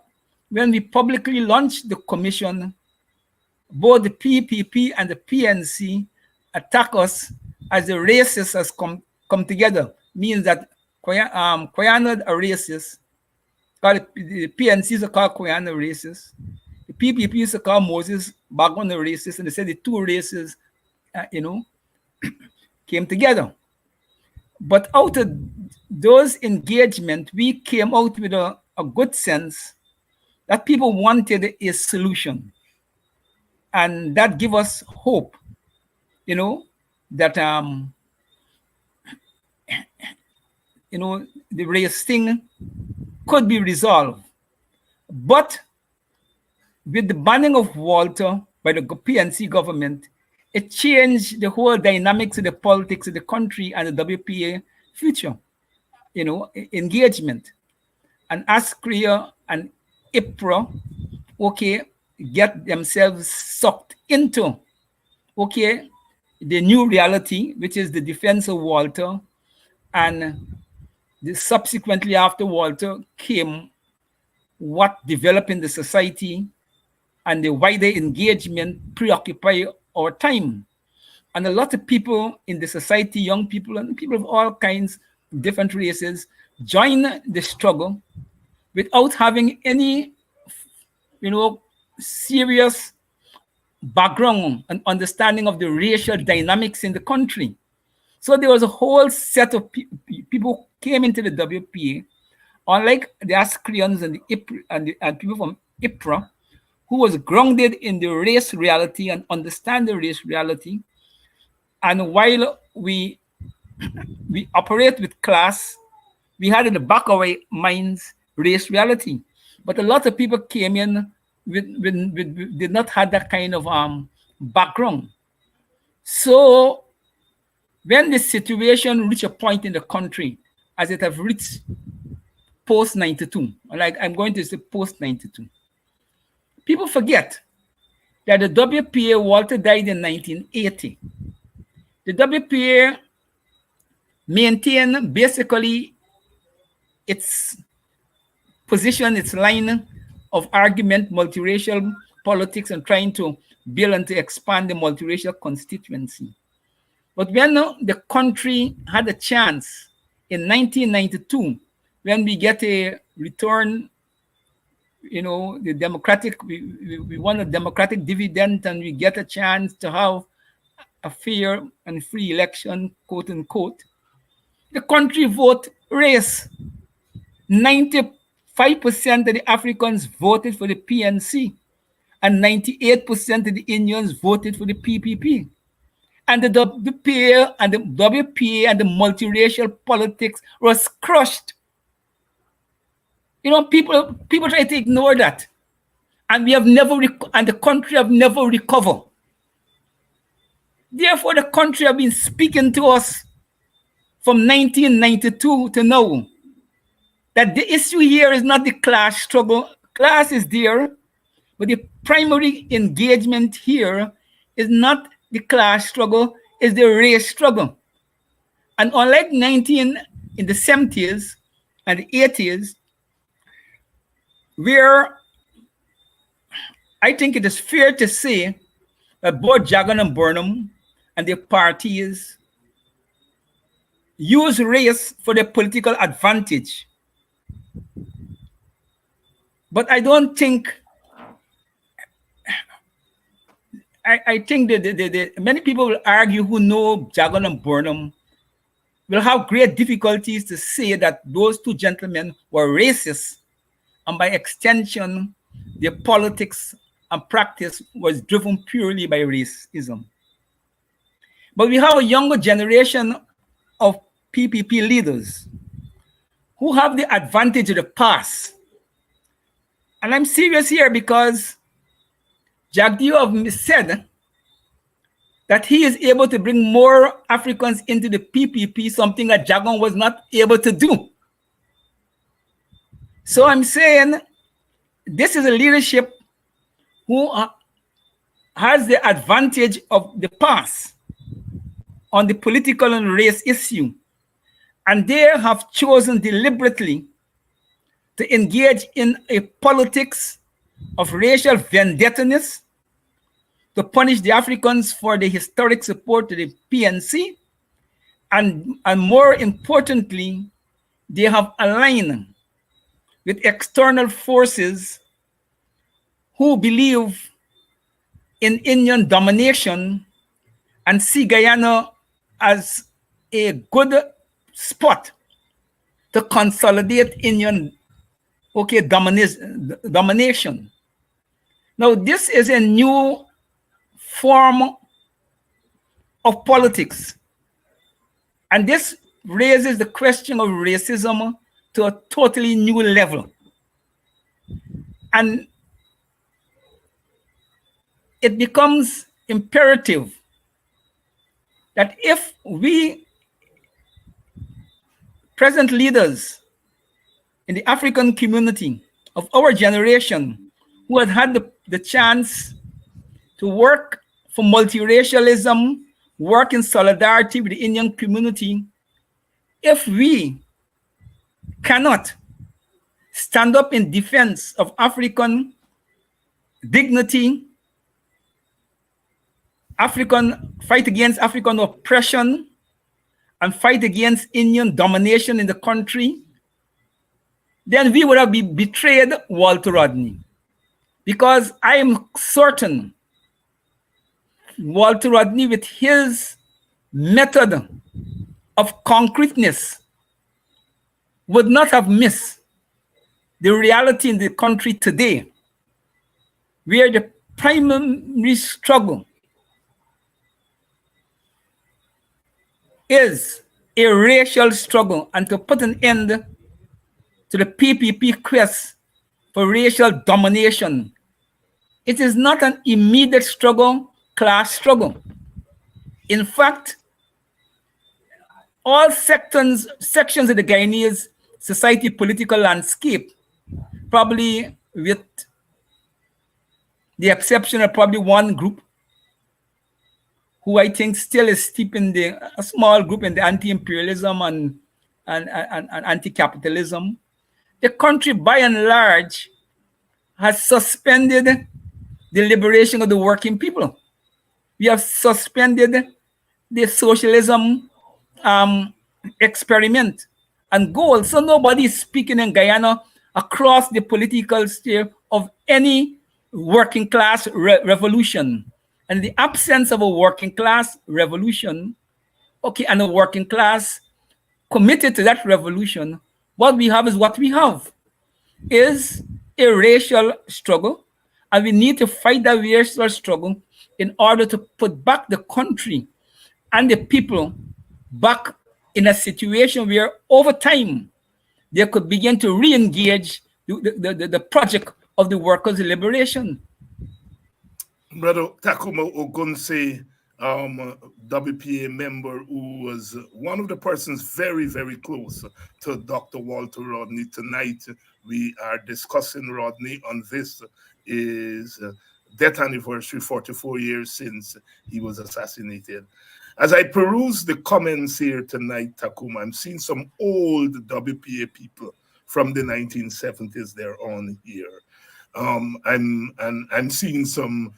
when we publicly launched the commission, both the PPP and the PNC attack us as the racists has come together. Means that Qguneye are racist. The PNCs are called Qguneye racist. The PPPs are called Moses Bagwan racist, and they said the two races, came together. But out of those engagement, we came out with a good sense that people wanted a solution, and that gave us hope, that the race thing could be resolved. But with the banning of Walter by the PNC government, it changed the whole dynamics of the politics of the country and the WPA future, engagement. And Askria and IPRA, okay, get themselves sucked into, okay, the new reality, which is the defense of Walter. And subsequently after Walter came what developed in the society, and the wider engagement preoccupy our time. And a lot of people in the society, young people and people of all kinds, different races, join the struggle without having any, serious background and understanding of the racial dynamics in the country. So there was a whole set of people who came into the WPA, unlike the Askrians and the and people from IPRA, who was grounded in the race reality and understand the race reality. And while we operate with class, we had in the back of our minds race reality. But a lot of people came in with did not have that kind of background. So when the situation reached a point in the country, as it have reached post-92, like I'm going to say post-92, people forget that the WPA, Walter died in 1980. The WPA maintained basically its position, its line of argument, multiracial politics, and trying to build and to expand the multiracial constituency. But when the country had a chance in 1992, when we get a return, the democratic, we won a democratic dividend, and we get a chance to have a fair and free election, quote unquote, the country vote race. 95% of the Africans voted for the PNC, and 98% of the Indians voted for the PPP. And the WPA and the multiracial politics was crushed. People try to ignore that, and we have never, and the country have never recovered. Therefore, the country have been speaking to us from 1992 to now that the issue here is not the class struggle. Class is there, but the primary engagement here is not the class struggle, is the race struggle. And unlike in the 70s and the 80s, where I think it is fair to say that both Jagan and Burnham and their parties use race for their political advantage. But I don't think, I think that many people will argue who know Jagan and Burnham will have great difficulties to say that those two gentlemen were racist, and by extension, their politics and practice was driven purely by racism. But we have a younger generation of PPP leaders who have the advantage of the past. And I'm serious here because Jagdeo said that he is able to bring more Africans into the PPP, something that Jagan was not able to do. So I'm saying this is a leadership who has the advantage of the past on the political and race issue. And they have chosen deliberately to engage in a politics of racial vendettaness, to punish the Africans for the historic support to the PNC, and more importantly, they have aligned with external forces who believe in Indian domination and see Guyana as a good spot to consolidate Indian domination. Now, this is a new form of politics, and this raises the question of racism to a totally new level. And it becomes imperative that if we present leaders in the African community of our generation who had had the chance to work for multiracialism, work in solidarity with the Indian community, if we cannot stand up in defense of African dignity, fight against African oppression, and fight against Indian domination in the country, then we would have betrayed Walter Rodney. Because I am certain Walter Rodney, with his method of concreteness, would not have missed the reality in the country today, where the primary struggle is a racial struggle, and to put an end to the PPP quest for racial domination. It is not an immediate struggle, class struggle. In fact, all sections of the Guyanese society political landscape, probably with the exception of probably one group, who I think still is steep in a small group in the anti-imperialism and and anti-capitalism, the country by and large has suspended the liberation of the working people. We have suspended the socialism experiment and goal. So nobody is speaking in Guyana across the political sphere of any working class revolution. And the absence of a working class revolution, okay, and a working class committed to that revolution, what we have is what we have, is a racial struggle. And we need to fight that racial struggle in order to put back the country and the people back in a situation where over time they could begin to re-engage the project of the workers' liberation. Brother Tacuma Qguneye, WPA member who was one of the persons very, very close to Dr. Walter Rodney. Tonight, we are discussing Rodney on this is death anniversary, 44 years since he was assassinated. As I peruse the comments here tonight, Tacuma, I'm seeing some old WPA people from the 1970s. They're on here. I'm seeing some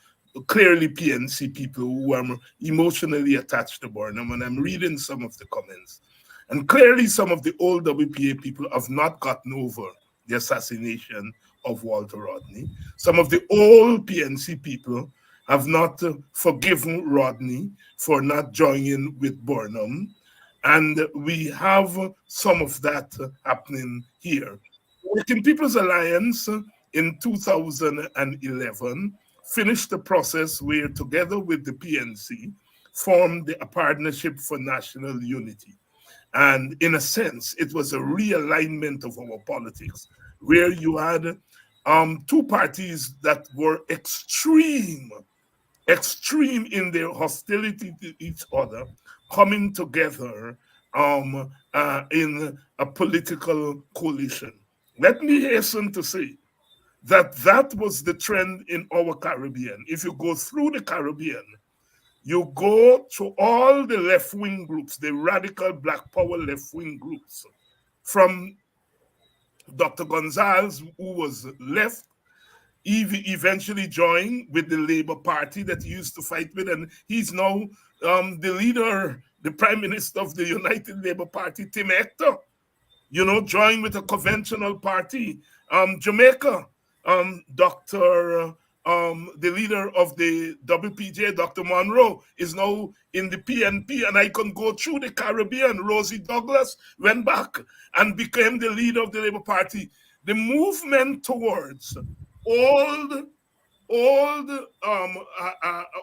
clearly PNC people who are emotionally attached to Burnham, and I'm reading some of the comments. And clearly some of the old WPA people have not gotten over the assassination of Walter Rodney. Some of the old PNC people have not forgiven Rodney for not joining with Burnham. And we have some of that happening here. Working People's Alliance in 2011 finished the process where, together with the PNC, formed a partnership for national unity. And in a sense, it was a realignment of our politics, where you had two parties that were extreme in their hostility to each other, coming together in a political coalition. Let me hasten to say that that was the trend in our Caribbean. If you go through the Caribbean, you go to all the left-wing groups, the radical Black Power left-wing groups, from Dr. Gonzalez, who was left, he eventually joined with the Labour Party that he used to fight with, and he's now the leader, the Prime Minister of the United Labour Party, Tim Hector, joined with a conventional party. Jamaica, the leader of the WPJ, Dr. Monroe, is now in the PNP, and I can go through the Caribbean. Rosie Douglas went back and became the leader of the Labour Party. The movement towards old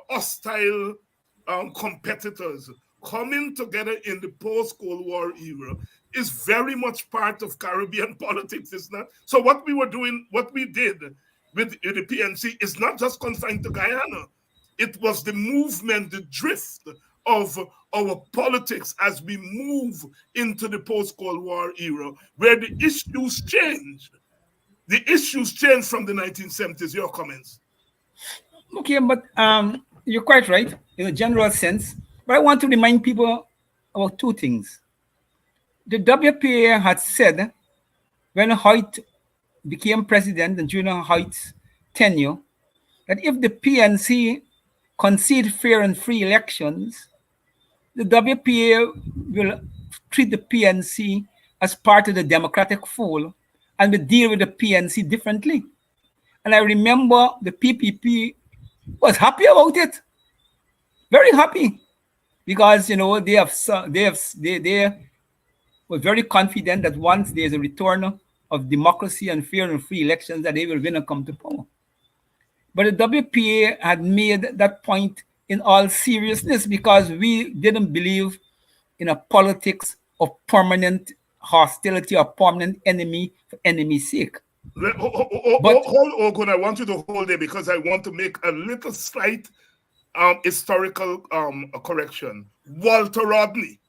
hostile competitors coming together in the post-Cold War era is very much part of Caribbean politics, isn't it? So what we did with the PNC is not just confined to Guyana. It was the movement, the drift of our politics as we move into the post-Cold War era, where the issues changed. The issues changed from the 1970s. Your comments? Okay, but you're quite right in a general sense. But I want to remind people about two things. The WPA had said when Hoyt became president and during Hoyt's tenure that if the PNC concede fair and free elections, the WPA will treat the PNC as part of the democratic fold and will deal with the PNC differently. And I remember the PPP was happy about it, very happy, because they were very confident that once there's a return of democracy and fair and free elections, that they will win and come to power. But the WPA had made that point in all seriousness because we didn't believe in a politics of permanent hostility or permanent enemy for enemy's sake. Hold on, I want you to hold it because I want to make a little slight historical correction. Walter Rodney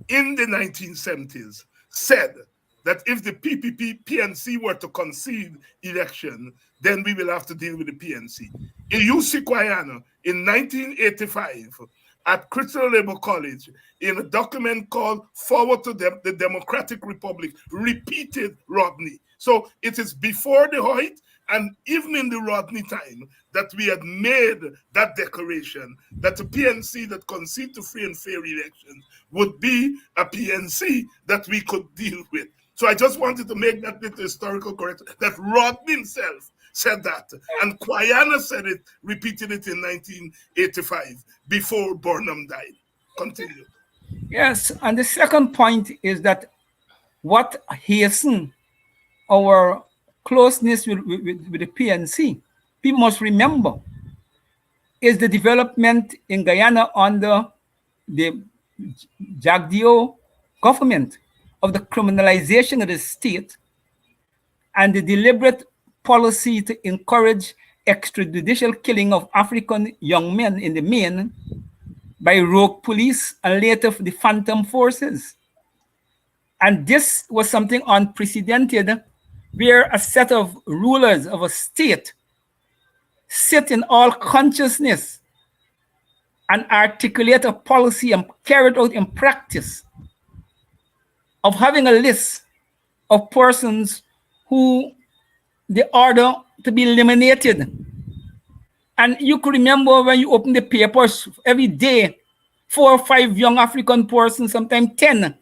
in the 1970s said that if the PNC were to concede election, then we will have to deal with the PNC. In UC Guyana in 1985, at Christian Labor College in a document called Forward to the Democratic Republic, repeated Rodney. So it is before the Hoyt and even in the Rodney time that we had made that declaration that the PNC that conceded to free and fair elections would be a PNC that we could deal with. So I just wanted to make that little historical correction, that Rodney himself said that, and Qguneye said it, repeated it in 1985, before Burnham died. Continue. Yes, and the second point is that what hastened our closeness with the PNC, people must remember, is the development in Guyana under the Jagdeo government of the criminalization of the state and the deliberate policy to encourage extrajudicial killing of African young men in the main by rogue police and later the phantom forces. And this was something unprecedented, where a set of rulers of a state sit in all consciousness and articulate a policy and carry it out in practice of having a list of persons who they order to be eliminated. And you could remember when you open the papers every day, 4 or 5 young African persons, sometimes 10,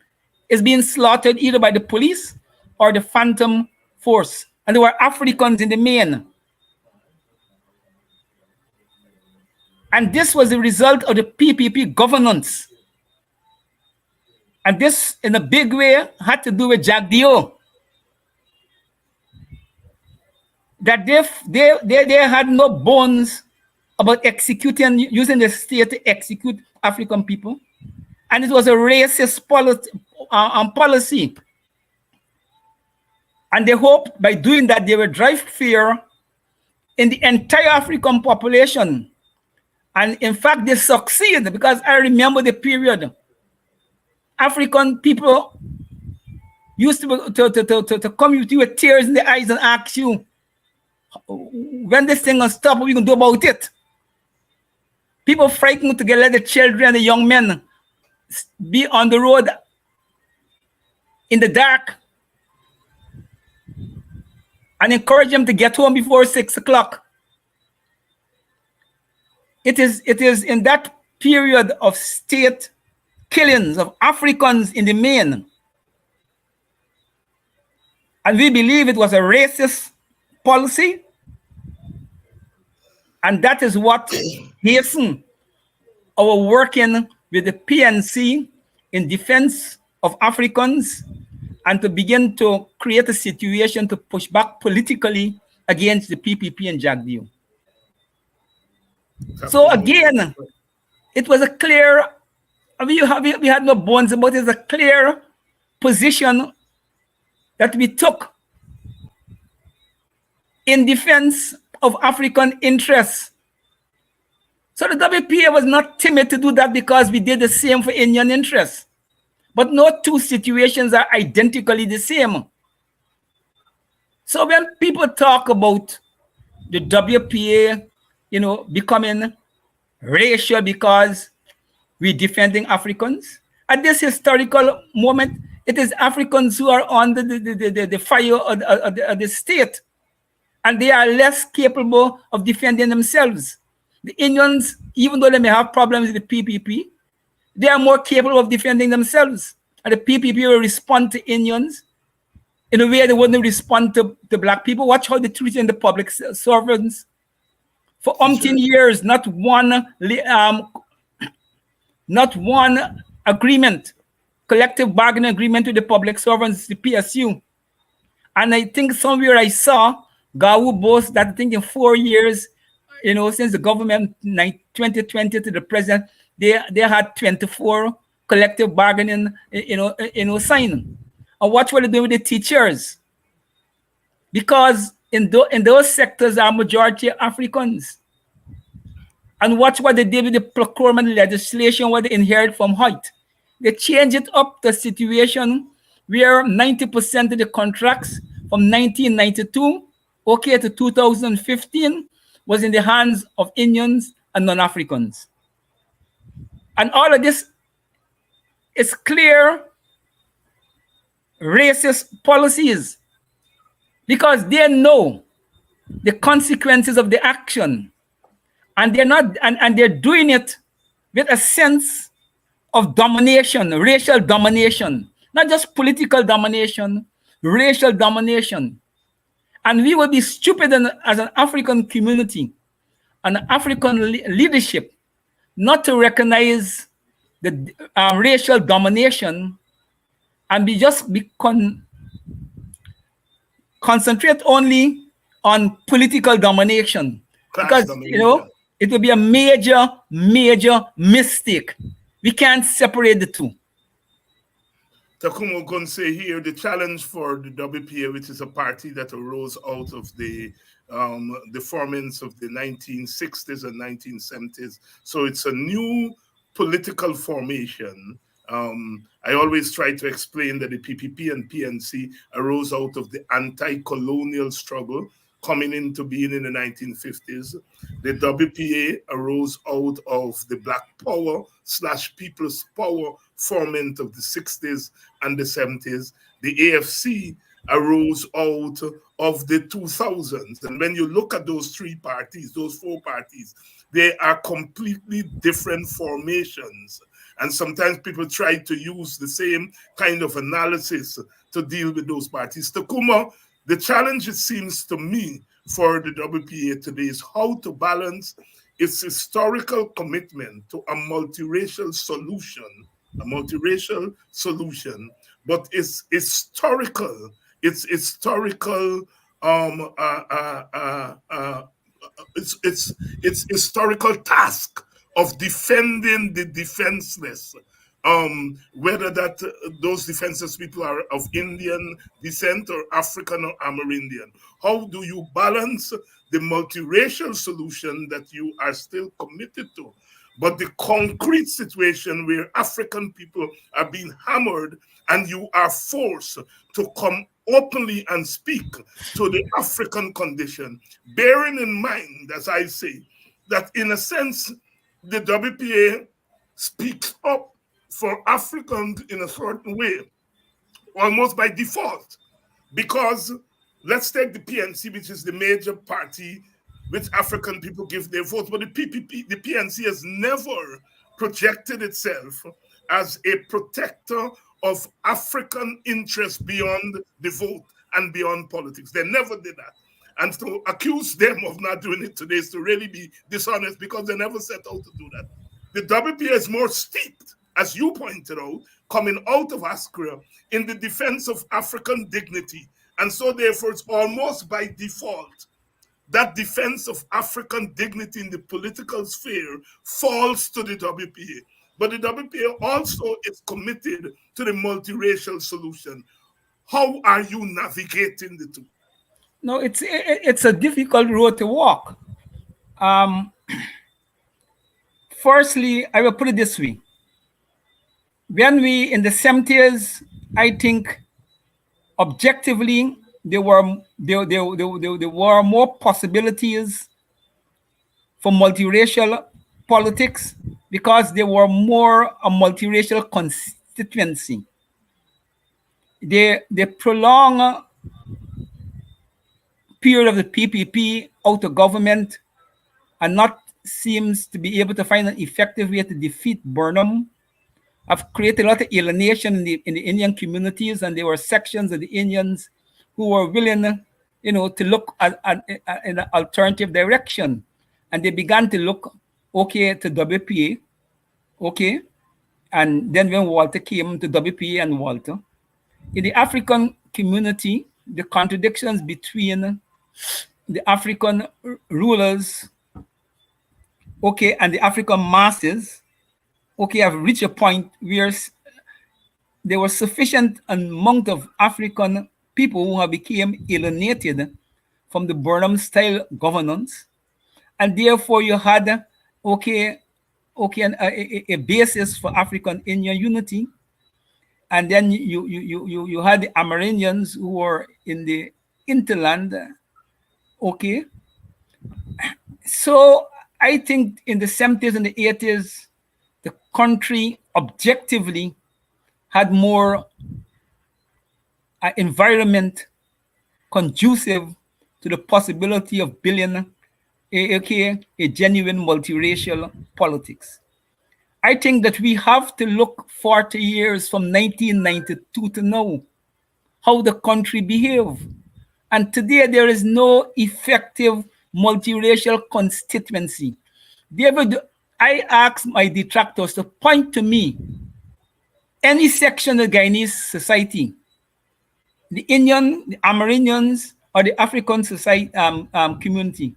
is being slaughtered either by the police or the phantom force. And they were Africans in the main. And this was the result of the PPP governance. And this, in a big way, had to do with Jagdeo. That they had no bones about executing, using the state to execute African people. And it was a racist policy. And they hoped by doing that, they would drive fear in the entire African population. And in fact, they succeed, because I remember the period. African people used to come with you with tears in the eyes and ask you, when this thing will stop, what are we going to do about it? People frightened to let the children and the young men be on the road in the dark and encourage them to get home before 6 o'clock. It is in that period of state killings of Africans in the main. And we believe it was a racist policy. And that is what hastened our working with the PNC in defense of Africans and to begin to create a situation to push back politically against the PPP and Jagdeo. So again, it was a clear, we had no bones about it, it's a clear position that we took in defense of African interests. So the WPA was not timid to do that because we did the same for Indian interests. But no two situations are identically the same. So when people talk about the WPA, becoming racial because we're defending Africans, at this historical moment, it is Africans who are under the fire of the state, and they are less capable of defending themselves. The Indians, even though they may have problems with the PPP, they are more capable of defending themselves. And the PPP will respond to Indians in a way they wouldn't respond to Black people. Watch how they treat the public servants. For umpteen years, not one agreement, collective bargaining agreement with the public servants, the PSU. And I think somewhere I saw Gawu boast that I think in 4 years, since the government 2020 to the present, they had 24 collective bargaining, sign. And watch what they do with the teachers, because in those sectors are majority Africans. And watch what they did with the procurement legislation, what they inherited from Hoyt. They changed it up to a situation where 90% of the contracts from 1992 to 2015 was in the hands of Indians and non-Africans. And all of this is clear racist policies because they know the consequences of the action, and they're not, and they're doing it with a sense of domination, racial domination, not just political domination, racial domination. And we would be stupid as an African community, an African leadership, not to recognize the racial domination and concentrate only on political domination. Because, you know, it will be a major, major mistake. We can't separate the two. Tacuma can say here the challenge for the WPA, which is a party that arose out of the formings of the 1960s and 1970s. So it's a new political formation. I always try to explain that the PPP and PNC arose out of the anti-colonial struggle coming into being in the 1950s. The WPA arose out of the Black Power / People's Power formant of the 60s and the 70s. The AFC arose out of the 2000s. And when you look at those three parties, those four parties, they are completely different formations. And sometimes people try to use the same kind of analysis to deal with those parties. Tacuma, the challenge, it seems to me, for the WPA today is how to balance its historical commitment to a multiracial solution, but its historical historical task of defending the defenseless, whether those defenseless people are of Indian descent or African or Amerindian. How do you balance the multiracial solution that you are still committed to, but the concrete situation where African people are being hammered and you are forced to come openly and speak to the African condition, bearing in mind, as I say, that in a sense, the WPA speaks up for Africans in a certain way, almost by default, because let's take the PNC, which is the major party which African people give their votes, but the PNC has never projected itself as a protector of African interests beyond the vote and beyond politics. They never did that. And to accuse them of not doing it today is to really be dishonest, because they never set out to do that. The WPA is more steeped, as you pointed out, coming out of Askra in the defense of African dignity. And so therefore it's almost by default that defense of African dignity in the political sphere falls to the WPA. But the WPA also is committed to the multiracial solution. How are you navigating the two? No, it's a difficult road to walk. Firstly, I will put it this way. When we, in the 70s, I think objectively, there were more possibilities for multiracial politics because there were more a multiracial constituency. The prolonged period of the PPP out of government and not seems to be able to find an effective way to defeat Burnham have created a lot of alienation in the Indian communities, and there were sections of the Indians who were willing, you know, to look at in an alternative direction, and they began to look, okay, to WPA, okay, and then when Walter came to WPA and Walter, in the African community, the contradictions between the African rulers, okay, and the African masses, okay, have reached a point where there was sufficient amount of African people who have become alienated from the Burnham-style governance, and therefore you had, okay, a basis for African Indian unity, and then you had the Amerindians who were in the hinterland, okay. So I think in the 70s and the 80s, the country objectively had more environment conducive to the possibility of building a genuine multiracial politics. I think that we have to look 40 years from 1992 to know how the country behaved. And today there is no effective multiracial constituency. David, I ask my detractors to point to me any section of Guyanese society, the Indian, the Amerindians, or the African society community.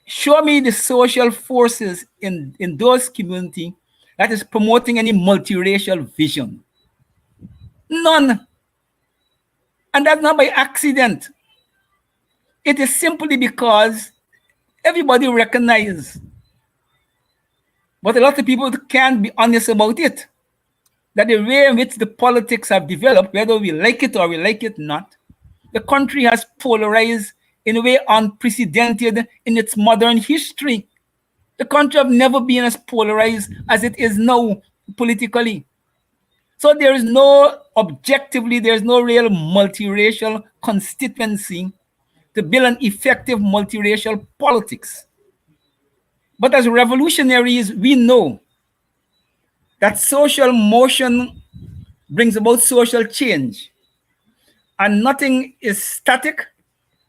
Show me the social forces in those communities that is promoting any multiracial vision. None. And that's not by accident. It is simply because everybody recognizes, but a lot of people can't be honest about it, that the way in which the politics have developed, whether we like it or we like it not, the country has polarized in a way unprecedented in its modern history. The country has never been as polarized as it is now politically. So there is no, objectively, there's no real multiracial constituency to build an effective multiracial politics. But as revolutionaries, we know that social motion brings about social change. And nothing is static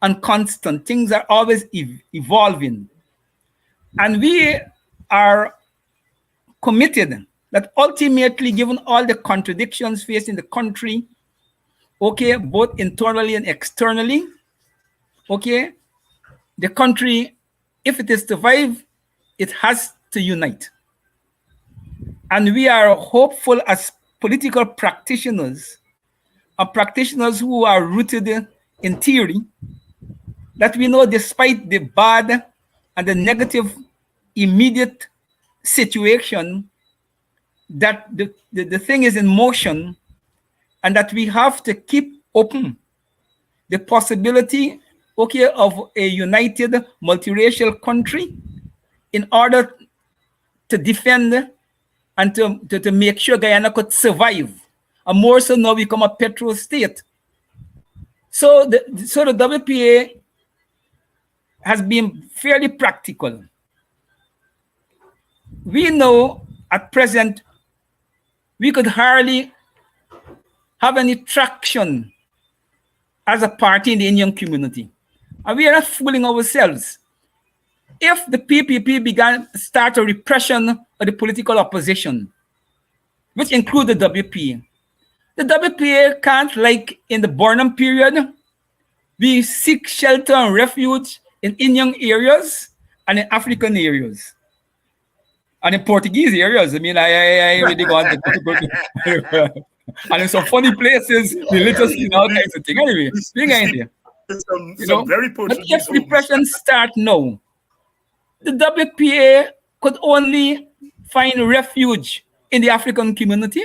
and constant. Things are always evolving. And we are committed that ultimately, given all the contradictions facing the country, okay, both internally and externally, okay, the country, if it is to survive, it has to unite. And we are hopeful as political practitioners, and practitioners who are rooted in theory, that we know despite the bad and the negative immediate situation, that the thing is in motion, and that we have to keep open the possibility, okay, of a united multiracial country in order to defend and to make sure Guyana could survive. And more so now we become a petro state. So the WPA has been fairly practical. We know at present we could hardly have any traction as a party in the Indian community. And we are not fooling ourselves. If the PPP start a repression of the political opposition, which include the WPA can't, like in the Burnham period, we seek shelter and refuge in Indian areas and in African areas. And in Portuguese areas. I mean, I really want to go to and in some funny places, religiously, and all kinds of things. Anyway, bring idea. Some very Portuguese. But if repression start now, the WPA could only find refuge in the African community.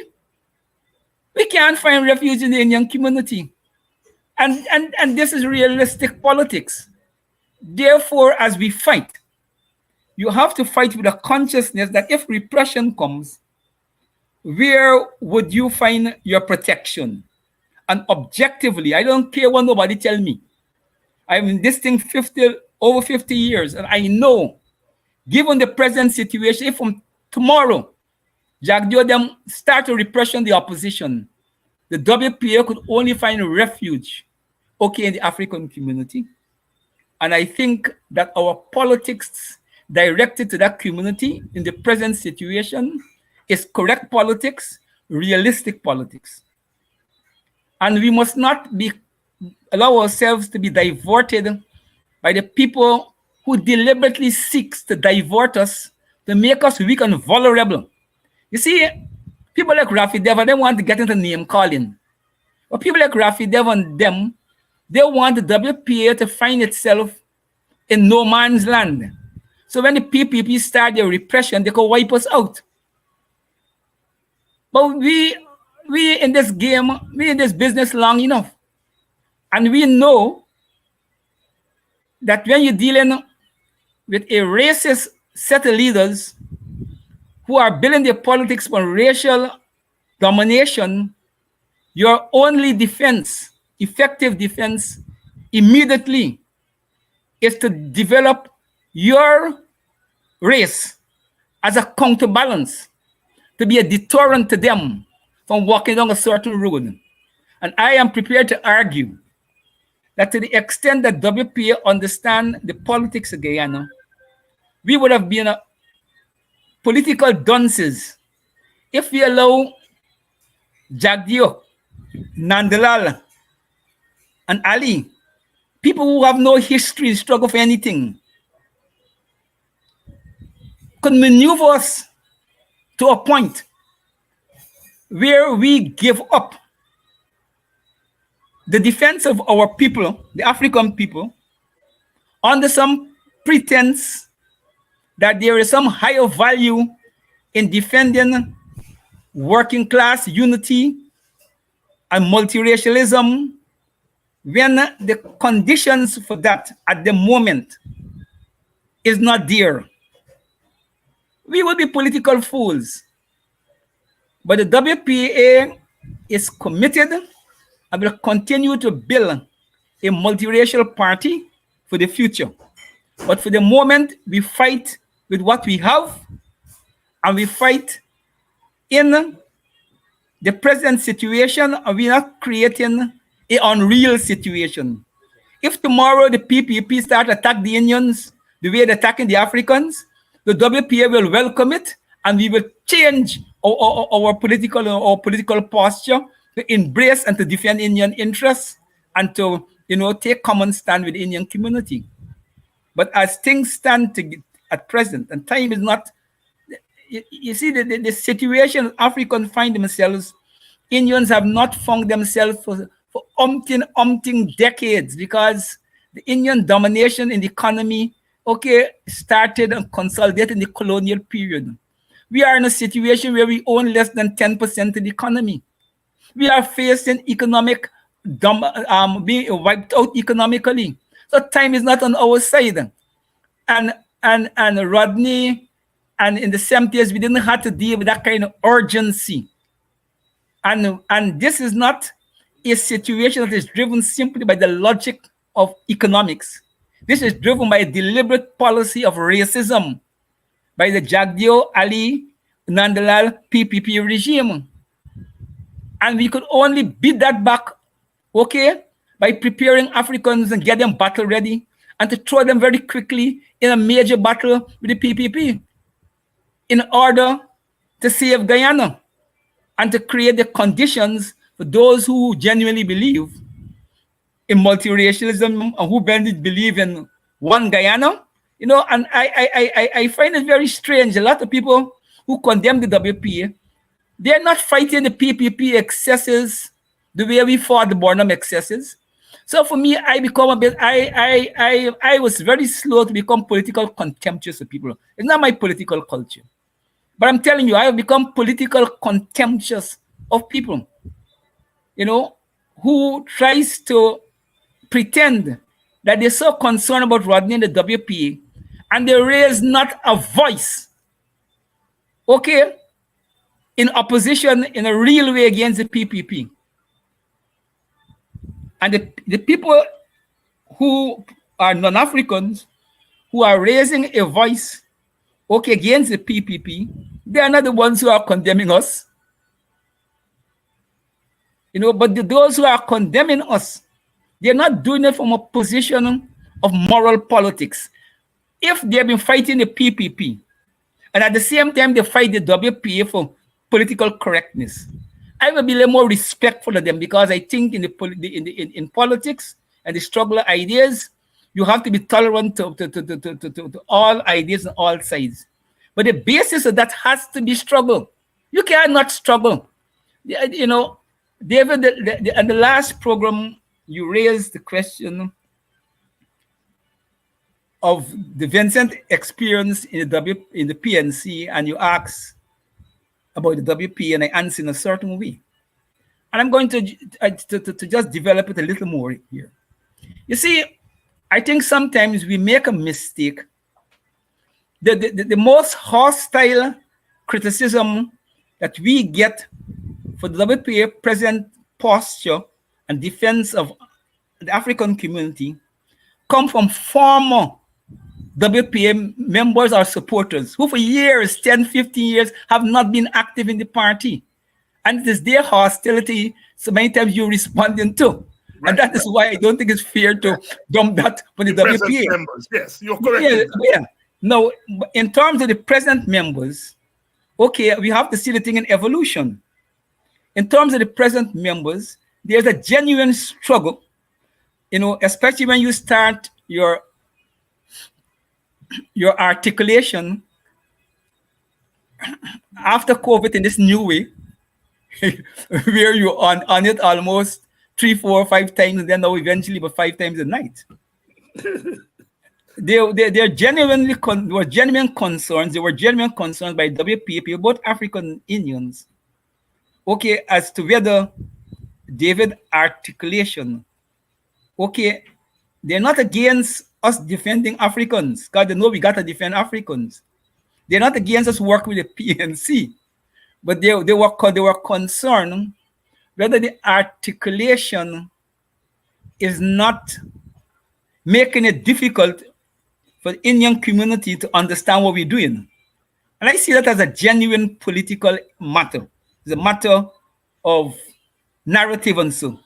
We can't find refuge in the Indian community. And this is realistic politics. Therefore, as we fight, you have to fight with a consciousness that if repression comes, where would you find your protection? And objectively, I don't care what nobody tell me. I'm in this thing over 50 years, and I know, given the present situation, if from tomorrow, Jagdio them start to repression the opposition, the WPA could only find refuge, okay, in the African community. And I think that our politics directed to that community in the present situation is correct politics, realistic politics. And we must not allow ourselves to be diverted by the people who deliberately seeks to divert us, to make us weak and vulnerable. You see, people like Rafi Dev, they want to get into name calling. But people like Rafi Dev and them, they want the WPA to find itself in no man's land. So when the PPP start their repression, they could wipe us out. But we in this game, we in this business long enough. And we know that when you're dealing with a racist set of leaders who who are building their politics on racial domination, your only defense, effective defense, immediately is to develop your race as a counterbalance, to be a deterrent to them from walking down a certain road. And I am prepared to argue that to the extent that WPA understand the politics of Guyana, we would have been political dunces if we allow Jagdio, Nandalal, and Ali, people who have no history, struggle for anything, could maneuver us to a point where we give up the defense of our people, the African people, under some pretense that there is some higher value in defending working class unity and multiracialism, when the conditions for that at the moment is not there. We will be political fools. But the WPA is committed and will continue to build a multiracial party for the future. But for the moment, we fight with what we have, and we fight in the present situation, and we're not creating an unreal situation. If tomorrow the PPP start attack the Indians the way they're attacking the Africans, the WPA will welcome it, and we will change our political posture to embrace and to defend Indian interests and to take common stand with the Indian community. But as things stand at present, and time is not, you see the situation Africans find themselves, Indians have not found themselves for umpteen decades, because the Indian domination in the economy, started and consolidated in the colonial period. We are in a situation where we own less than 10% of the economy. We are facing economic being wiped out economically. So time is not on our side. And Rodney, and in the 70s, we didn't have to deal with that kind of urgency. And this is not a situation that is driven simply by the logic of economics. This is driven by a deliberate policy of racism by the Jagdio, Ali, Nandalal, PPP regime. And we could only beat that back, by preparing Africans and get them battle ready, and to throw them very quickly in a major battle with the PPP in order to save Guyana and to create the conditions for those who genuinely believe in multiracialism and who believe in one Guyana. And I find it very strange. A lot of people who condemn the WPA, they're not fighting the PPP excesses the way we fought the Burnham excesses. So for me, I was very slow to become political contemptuous of people. It's not my political culture. But I'm telling you, I have become political contemptuous of people, who tries to pretend that they're so concerned about Rodney and the WPA, and they raise not a voice, in opposition in a real way against the PPP. And the people who are non-Africans, who are raising a voice, against the PPP, they are not the ones who are condemning us. But those who are condemning us, they're not doing it from a position of moral politics. If they've been fighting the PPP, and at the same time they fight the WPA for political correctness, I will be a little more respectful of them, because I think in politics and the struggle of ideas, you have to be tolerant to all ideas on all sides. But the basis of that has to be struggle. You cannot struggle. David, in the last program, you raised the question of the Vincent experience in the PNC, and you asked about the WP, and I answered in a certain way. And I'm going to just develop it a little more here. You see, I think sometimes we make a mistake. The most hostile criticism that we get for the WPA present posture and defense of the African community come from former WPA members or supporters who for years, 10, 15 years, have not been active in the party. And it is their hostility so many times you're responding to. Right, and that is why I don't think it's fair to dump that for the WPA. Members. Yes, you're correct. Yeah. Now, in terms of the present members, okay, we have to see the thing in evolution. In terms of the present members, there's a genuine struggle, especially when you start your articulation after COVID in this new way, where you're on it almost 3, 4, 5 times, and then now eventually but 5 times a night. They're genuinely were genuine concerns. There were genuine concerns by WPP, both African Indians, okay, as to whether David articulation, okay, they're not against us defending Africans, because they know we got to defend Africans. They're not against us working with the PNC, but they were concerned whether the articulation is not making it difficult for the Indian community to understand what we're doing. And I see that as a genuine political matter. It's a matter of narrative and so.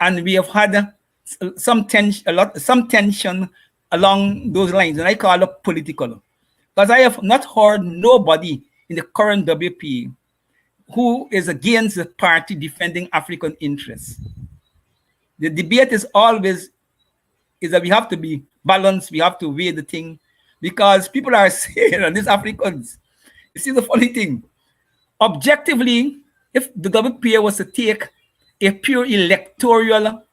And we have had some tension along those lines, and I call it political. Because I have not heard nobody in the current WP who is against the party defending African interests. The debate is always that we have to be balanced, we have to weigh the thing, because people are saying, and these Africans, you see the funny thing, objectively, if the WPA was to take a pure electoral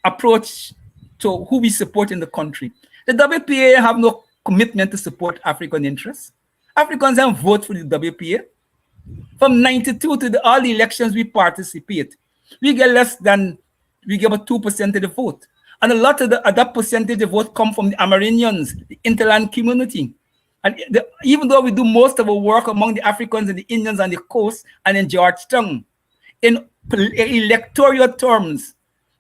approach to who we support in the country, the WPA have no commitment to support African interests. Africans don't vote for the WPA. From 92 to all the elections we participate, we get about 2% of the vote. And a lot of that percentage of vote come from the Amerindians, the interland community. And even though we do most of our work among the Africans and the Indians on the coast and in Georgetown, in electoral terms,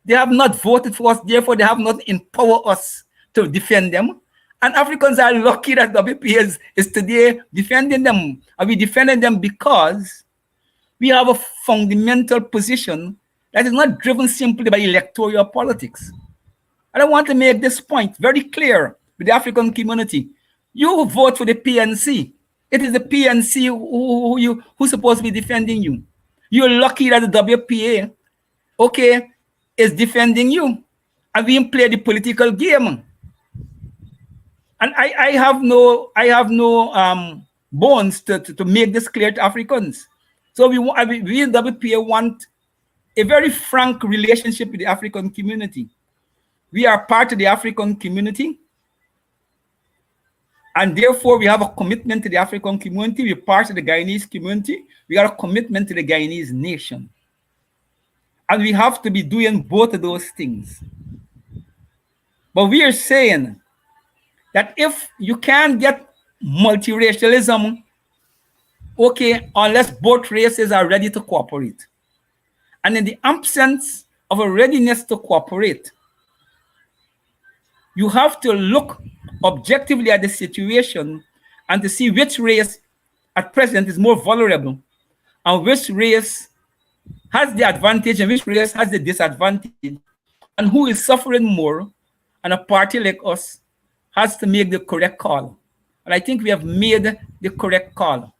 they have not voted for us, therefore they have not empowered us to defend them. And Africans are lucky that WPA is today defending them. And we defended them because we have a fundamental position that is not driven simply by electoral politics. And I want to make this point very clear with the African community. You vote for the PNC. It is the PNC who's supposed to be defending you. You're lucky that the WPA, okay, is defending you. And we play the political game. And I have no bones to make this clear to Africans. So we in WPA want a very frank relationship with the African community. We are part of the African community, and therefore we have a commitment to the African community. We're part of the Guyanese community. We got a commitment to the Guyanese nation. And we have to be doing both of those things. But we are saying that if you can't get multiracialism, okay, unless both races are ready to cooperate. And in the absence of a readiness to cooperate, you have to look objectively at the situation and to see which race at present is more vulnerable and which race has the advantage and which race has the disadvantage and who is suffering more. And a party like us has to make the correct call. And I think we have made the correct call.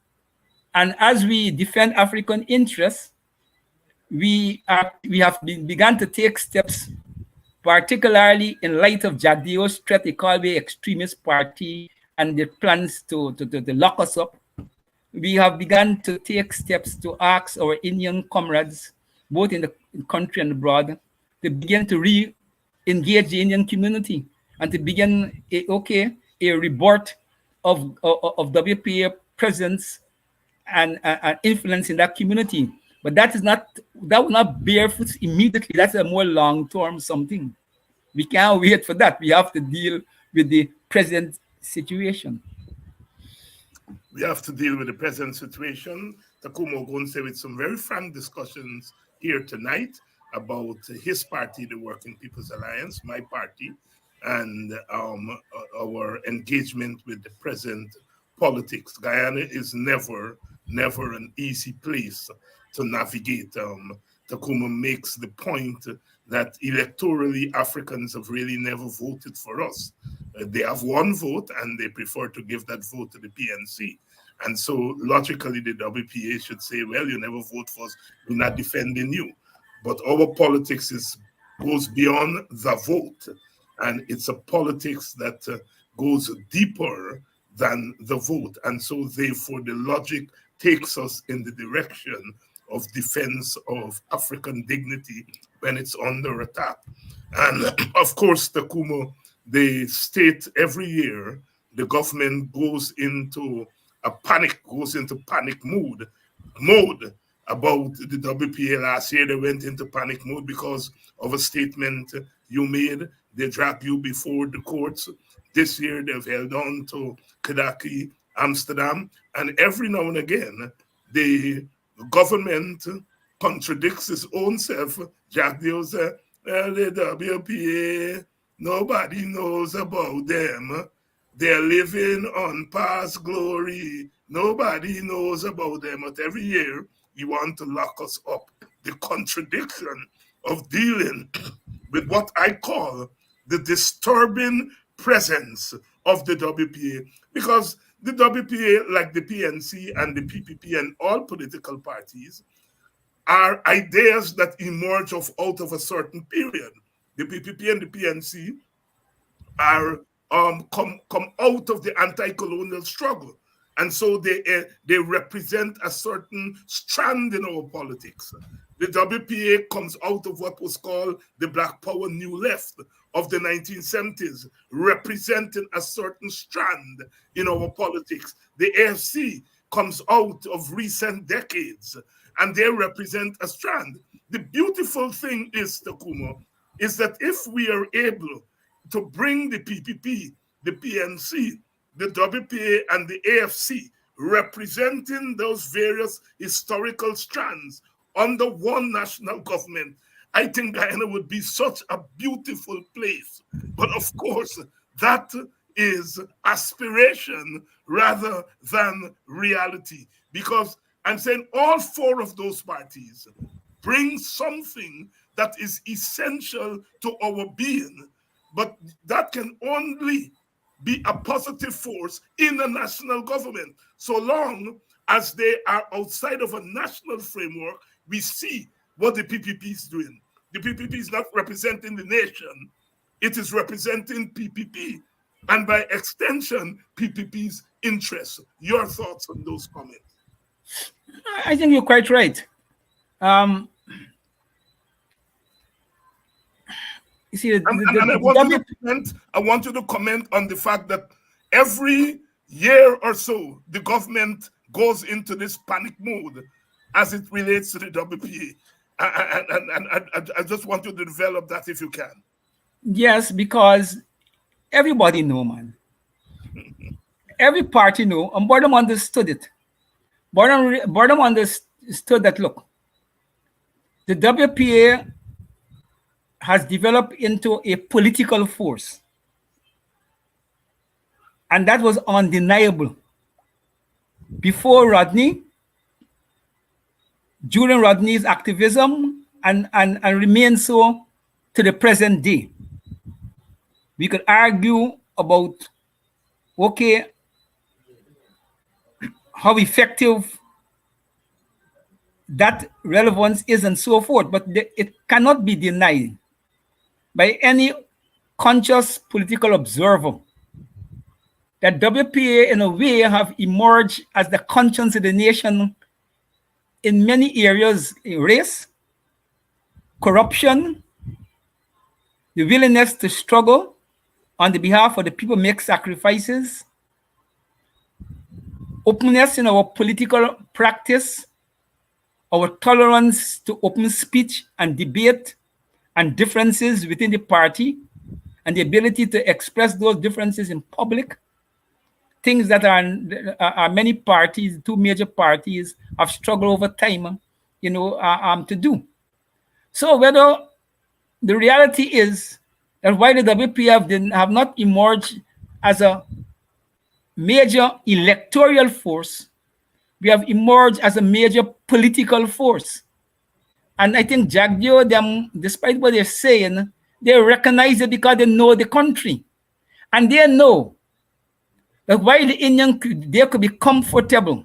And as we defend African interests, we have begun to take steps, particularly in light of Jagdeo's threat, the Kalbe extremist party, and the plans to lock us up. We have begun to take steps to ask our Indian comrades, both in the country and abroad, to begin to re-engage the Indian community and to begin a rebirth of WPA presence and influence in that community. But that will not bear fruit immediately. That's a more long-term something. We can't wait for that. We have to deal with the present situation. we have to deal with the present situation. Tacuma going to say with some very frank discussions here tonight about his party, the Working People's Alliance, my party, and our engagement with the present politics. Guyana is never an easy place to navigate. Tacuma makes the point that electorally Africans have really never voted for us. They have one vote and they prefer to give that vote to the PNC. And so logically the WPA should say, well, you never vote for us, we're not defending you. But our politics goes beyond the vote. And it's a politics that goes deeper than the vote. And so therefore the logic takes us in the direction of defense of African dignity when it's under attack. And of course, Tacuma, the state every year, the government goes into panic mode about the WPA. Last year, they went into panic mode because of a statement you made. They dragged you before the courts. This year, they've held on to Qguneye, Amsterdam, and every now and again, the government contradicts its own self. Jack Deal said, well, the WPA, nobody knows about them. They're living on past glory. Nobody knows about them. But every year, you want to lock us up. The contradiction of dealing with what I call the disturbing presence of the WPA, because the WPA, like the PNC and the PPP and all political parties, are ideas that emerge out of a certain period. The PPP and the PNC are come out of the anti-colonial struggle, and so they represent a certain strand in our politics. The WPA comes out of what was called the Black Power New Left of the 1970s, representing a certain strand in our politics. The AFC comes out of recent decades, and they represent a strand. The beautiful thing is, Tacuma, is that if we are able to bring the PPP, the PNC, the WPA, and the AFC, representing those various historical strands under one national government, I think Guyana would be such a beautiful place. But of course, that is aspiration rather than reality. Because I'm saying all four of those parties bring something that is essential to our being, but that can only be a positive force in a national government. So long as they are outside of a national framework, we see what the PPP is doing. The PPP is not representing the nation, it is representing PPP, and by extension, PPP's interests. Your thoughts on those comments? I think you're quite right. You see, I want you to comment on the fact that every year or so, the government goes into this panic mode as it relates to the WPA. And I just want you to develop that if you can. Yes, because everybody know, man. Every party know, and Burnham understood it. Burnham understood that, look, the WPA has developed into a political force. And that was undeniable. Before Rodney, during Rodney's activism, and remains so to the present day. We could argue about, okay, how effective that relevance is and so forth, but it cannot be denied by any conscious political observer that WPA in a way have emerged as the conscience of the nation in many areas: race, corruption, the willingness to struggle on the behalf of the people, make sacrifices, openness in our political practice, our tolerance to open speech and debate and differences within the party, and the ability to express those differences in public, things that are many parties, two major parties, have struggled over time, to do. So whether the reality is that why the WPF have not emerged as a major electoral force, we have emerged as a major political force. And I think Jagdio, them, despite what they're saying, they recognize it because they know the country. And they know that while the Indian, they could be comfortable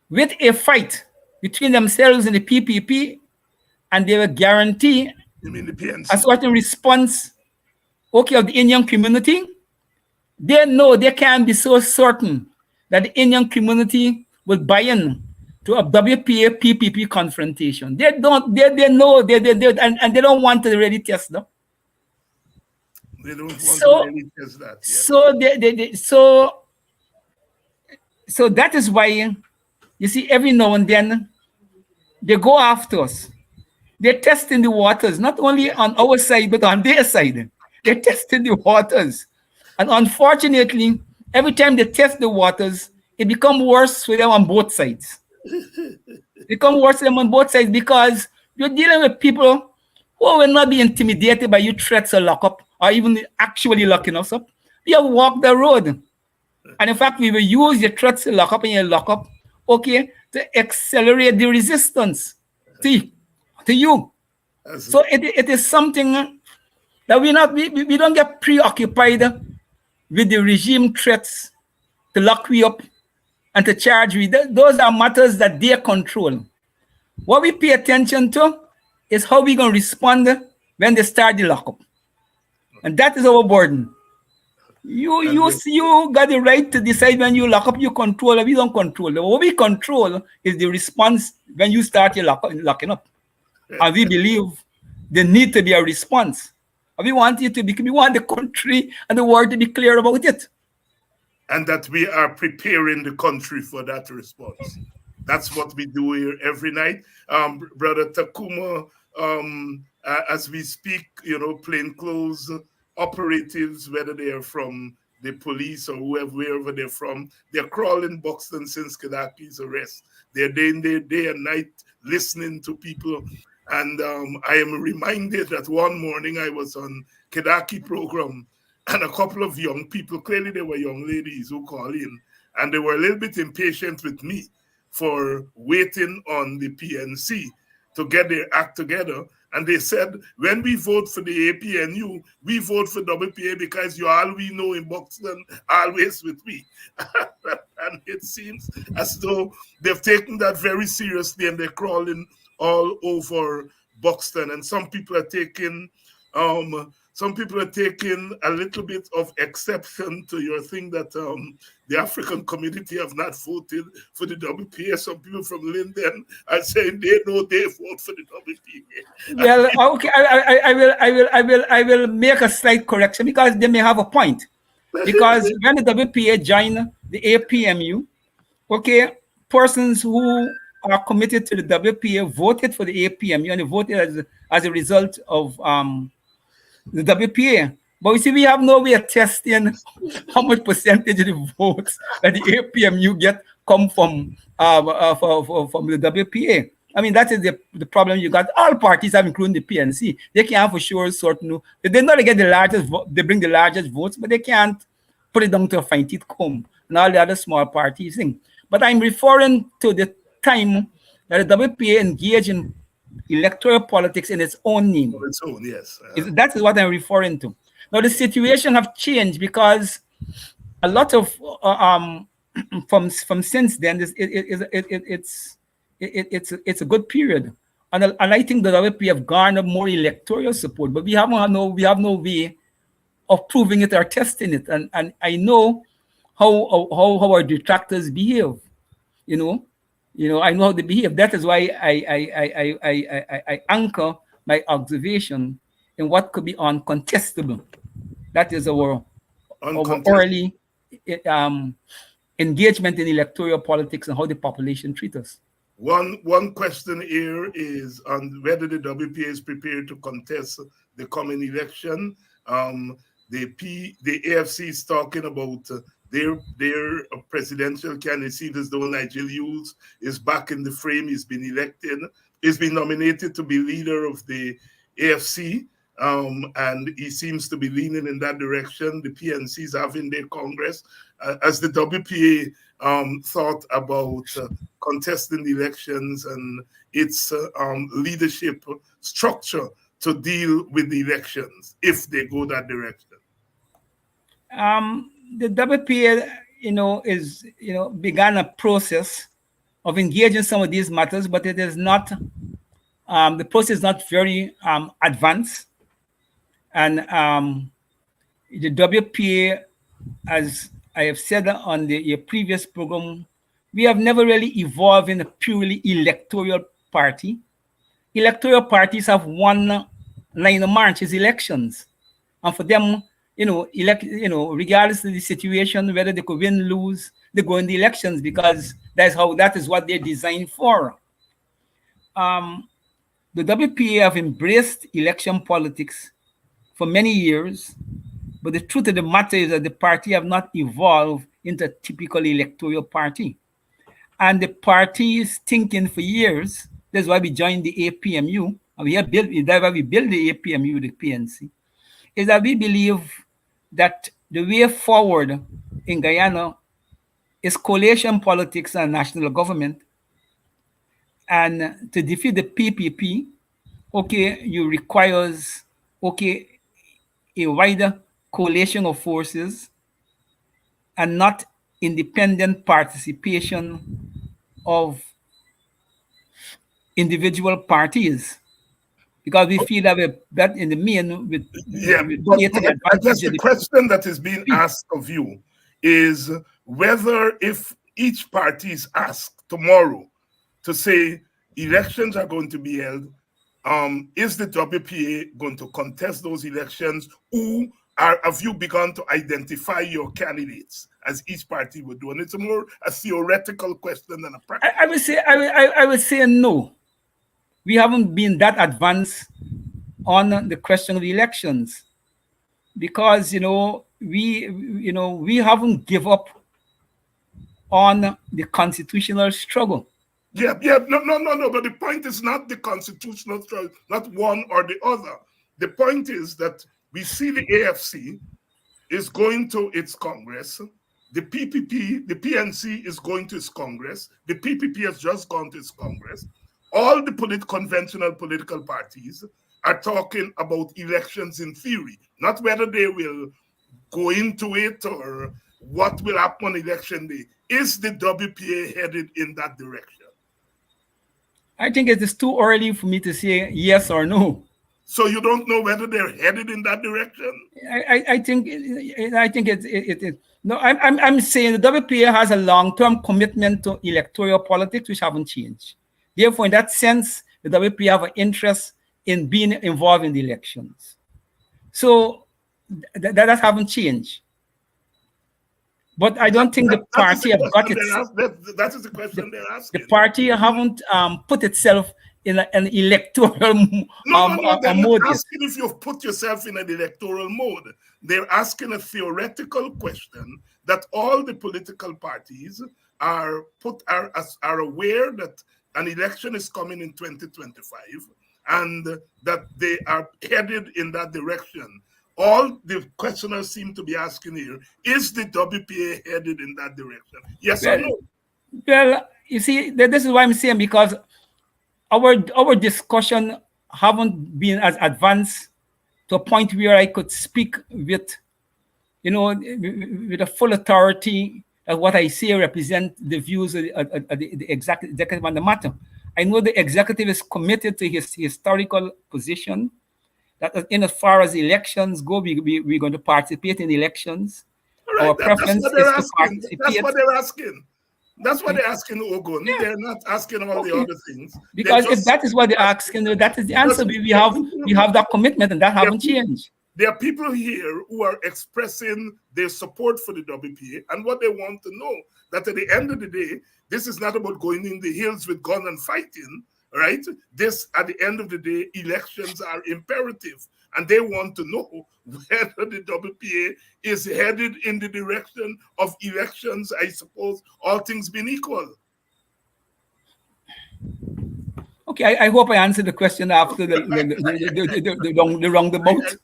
with a fight between themselves and the PPP, and they will guarantee a certain response, of the Indian community, they know they can't be so certain that the Indian community will buy in to a WPA PPP confrontation. They don't. They know. And they don't want to really test them. They don't want to really test that. Yeah. So that is why you see every now and then they go after us. They're testing the waters, not only on our side but on their side. They're testing the waters, and unfortunately, every time they test the waters, it becomes worse for them on both sides. Become worse for them on both sides because you're dealing with people who will not be intimidated by your threats or lockup or even actually locking us up. We have walked the road. And in fact, we will use your threats to lock up and your lockup, to accelerate the resistance to you. So it is something that we don't get preoccupied with the regime threats to lock we up and to charge we. Those are matters that they control. What we pay attention to is how we're going to respond when they start the lockup. And that is our burden. You got the right to decide when you lock up, you control, and we don't control. What we control is the response when you start your locking up. And we believe there need to be a response. And we want the country and the world to be clear about it. And that we are preparing the country for that response. That's what we do here every night. Brother Tacuma, as we speak, plainclothes operatives, whether they are from the police or wherever they're from, they're crawling Buxton since Qguneye's arrest. They're day and night listening to people. And I am reminded that one morning I was on Qguneye program, and a couple of young people, clearly they were young ladies who called in, and they were a little bit impatient with me for waiting on the PNC to get their act together. And they said, when we vote for the APNU, we vote for WPA because you're all we know in Buxton, always with me. And it seems as though they've taken that very seriously and they're crawling all over Buxton. And some people are taking a little bit of exception to your thing that the African community have not voted for the WPA. Some people from Linden are saying they know they vote for the WPA. Well, okay, I will make a slight correction because they may have a point. Because when the WPA joined the APMU, persons who are committed to the WPA voted for the APMU and they voted as a result of the WPA. But we see we have no way of testing how much percentage of the votes that the APMU get come from the WPA. I mean, that is the problem you got. All parties have, including the PNC. They can't for sure they know they get the largest they bring the largest votes, but they can't put it down to a fine-tooth comb and all the other small parties thing. But I'm referring to the time that the WPA engaged in electoral politics in its own name. Its own, yes. That is what I'm referring to. Now the situation have changed because a lot of from since then it's a good period, and I think the WP have garnered more electoral support, but we have no way of proving it or testing it, and I know how our detractors behave, I know how they behave. That is why I anchor my observation in what could be uncontestable. That is our early engagement in electoral politics and how the population treats us. One question here is on whether the WPA is prepared to contest the coming election. the AFC is talking about their presidential candidate. Seems as though Nigel Hughes is back in the frame. He's been elected. He's been nominated to be leader of the AFC, and he seems to be leaning in that direction. The PNC is having their Congress. As the WPA thought about contesting the elections and its leadership structure to deal with the elections if they go that direction? The WPA, is began a process of engaging some of these matters, but it is not. The process is not very advanced, and the WPA, as I have said on your previous program, we have never really evolved in a purely electoral party. Electoral parties have one line of march, is elections, and for them, regardless of the situation, whether they could win, lose, they go in the elections because that is what they're designed for. The WPA have embraced election politics for many years, but the truth of the matter is that the party have not evolved into a typical electoral party. And the party is thinking for years. That's why we joined the APMU. And that's why we built the APMU, the PNC, is that we believe that the way forward in Guyana is coalition politics and national government. And to defeat the PPP, you requires, a wider coalition of forces and not independent participation of individual parties, because we feel that in the main with I guess the question that is being asked of you is whether if each party is asked tomorrow to say elections are going to be held, is the WPA going to contest those elections? Have you begun to identify your candidates as each party would do? And it's more a theoretical question than a practical. I would say no. We haven't been that advanced on the question of elections because we haven't given up on the constitutional struggle. No. But the point is not the constitutional struggle, not one or the other. The point is that we see the AFC is going to its Congress. The PPP, the PNC is going to its Congress. The PPP has just gone to its Congress. All the conventional political parties are talking about elections in theory, not whether they will go into it or what will happen on election day. Is the WPA headed in that direction? I think it is too early for me to say yes or no. So you don't know whether they're headed in that direction? I think it no. I'm saying the WPA has a long-term commitment to electoral politics, which haven't changed. Therefore, in that sense, the WPA have an interest in being involved in the elections. So that haven't changed. But I don't think the party have got it. That is the question they're asking. The party haven't put itself in an electoral mode. They're not asking if you've put yourself in an electoral mode. They're asking a theoretical question that all the political parties are aware that an election is coming in 2025 and that they are headed in that direction. All the questioners seem to be asking here, is the WPA headed in that direction? Yes or no? Well, you see, this is why I'm saying, because our discussion haven't been as advanced to a point where I could speak with a full authority that what I say represent the views of the executive on the matter. I know the executive is committed to his historical position that in as far as elections go, we're going to participate in elections. Right, our preference is to participate. That's what they're asking. That's what they're asking, Ogun. Yeah. They're not asking all the other things. Because if that is what they're asking, that is the answer. We have that commitment, and that haven't changed. There are people here who are expressing their support for the WPA, and what they want to know, that at the end of the day, this is not about going in the hills with gun and fighting, right? This, at the end of the day, elections are imperative, and they want to know whether the WPA is headed in the direction of elections, I suppose, all things being equal. Okay, I hope I answered the question after the roundabout.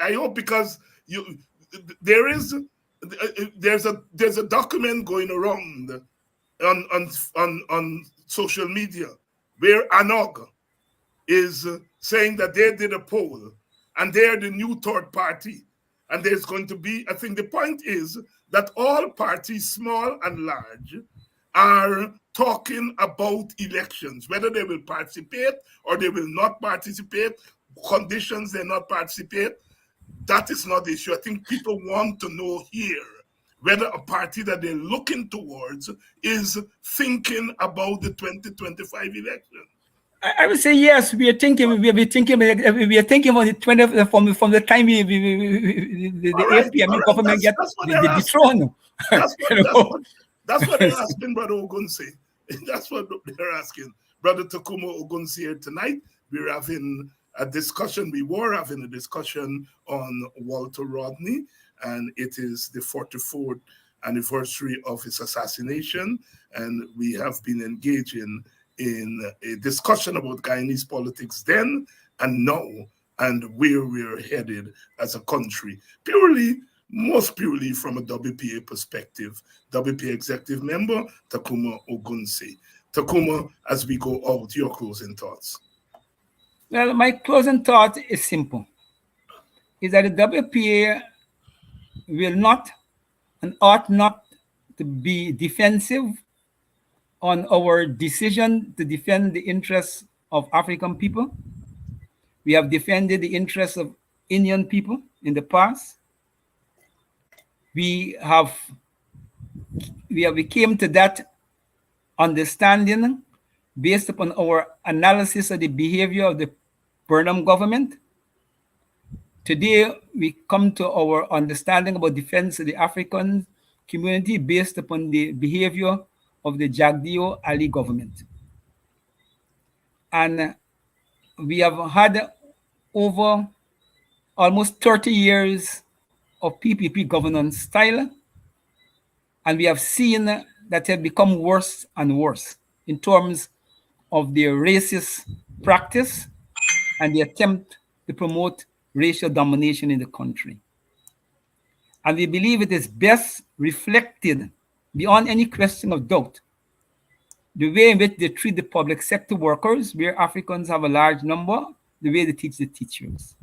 I hope, because there's a document going around on social media where ANOG is saying that they did a poll and they're the new third party. And there's going to be, I think the point is that all parties, small and large, are talking about elections, whether they will participate or they will not participate, conditions they not participate. That is not the issue. I think people want to know here whether a party that they're looking towards is thinking about the 2025 election. I would say yes. We are thinking. We are thinking on the 20th from the time the APM government get the throne. That's what they're asking, Brother Ogunse. That's what they're asking. Brother Tacuma Ogunse here tonight. We're having a discussion. We were having a discussion on Walter Rodney, and it is the 44th anniversary of his assassination. And we have been engaging in a discussion about Guyanese politics then and now, and where we're headed as a country. Most purely from a WPA perspective. WPA executive member, Tacuma Ogunse. Tacuma, as we go out, your closing thoughts. Well, my closing thought is simple. Is that the WPA will not and ought not to be defensive on our decision to defend the interests of African people. We have defended the interests of Indian people in the past. We came to that understanding based upon our analysis of the behavior of the Burnham government. Today, we come to our understanding about defense of the African community based upon the behavior of the Jagdeo Ali government. And we have had over almost 30 years of PPP governance style, and we have seen that it has become worse and worse in terms of the racist practice and the attempt to promote racial domination in the country. And we believe it is best reflected, beyond any question of doubt, the way in which they treat the public sector workers, where Africans have a large number, the way they teach the teachers.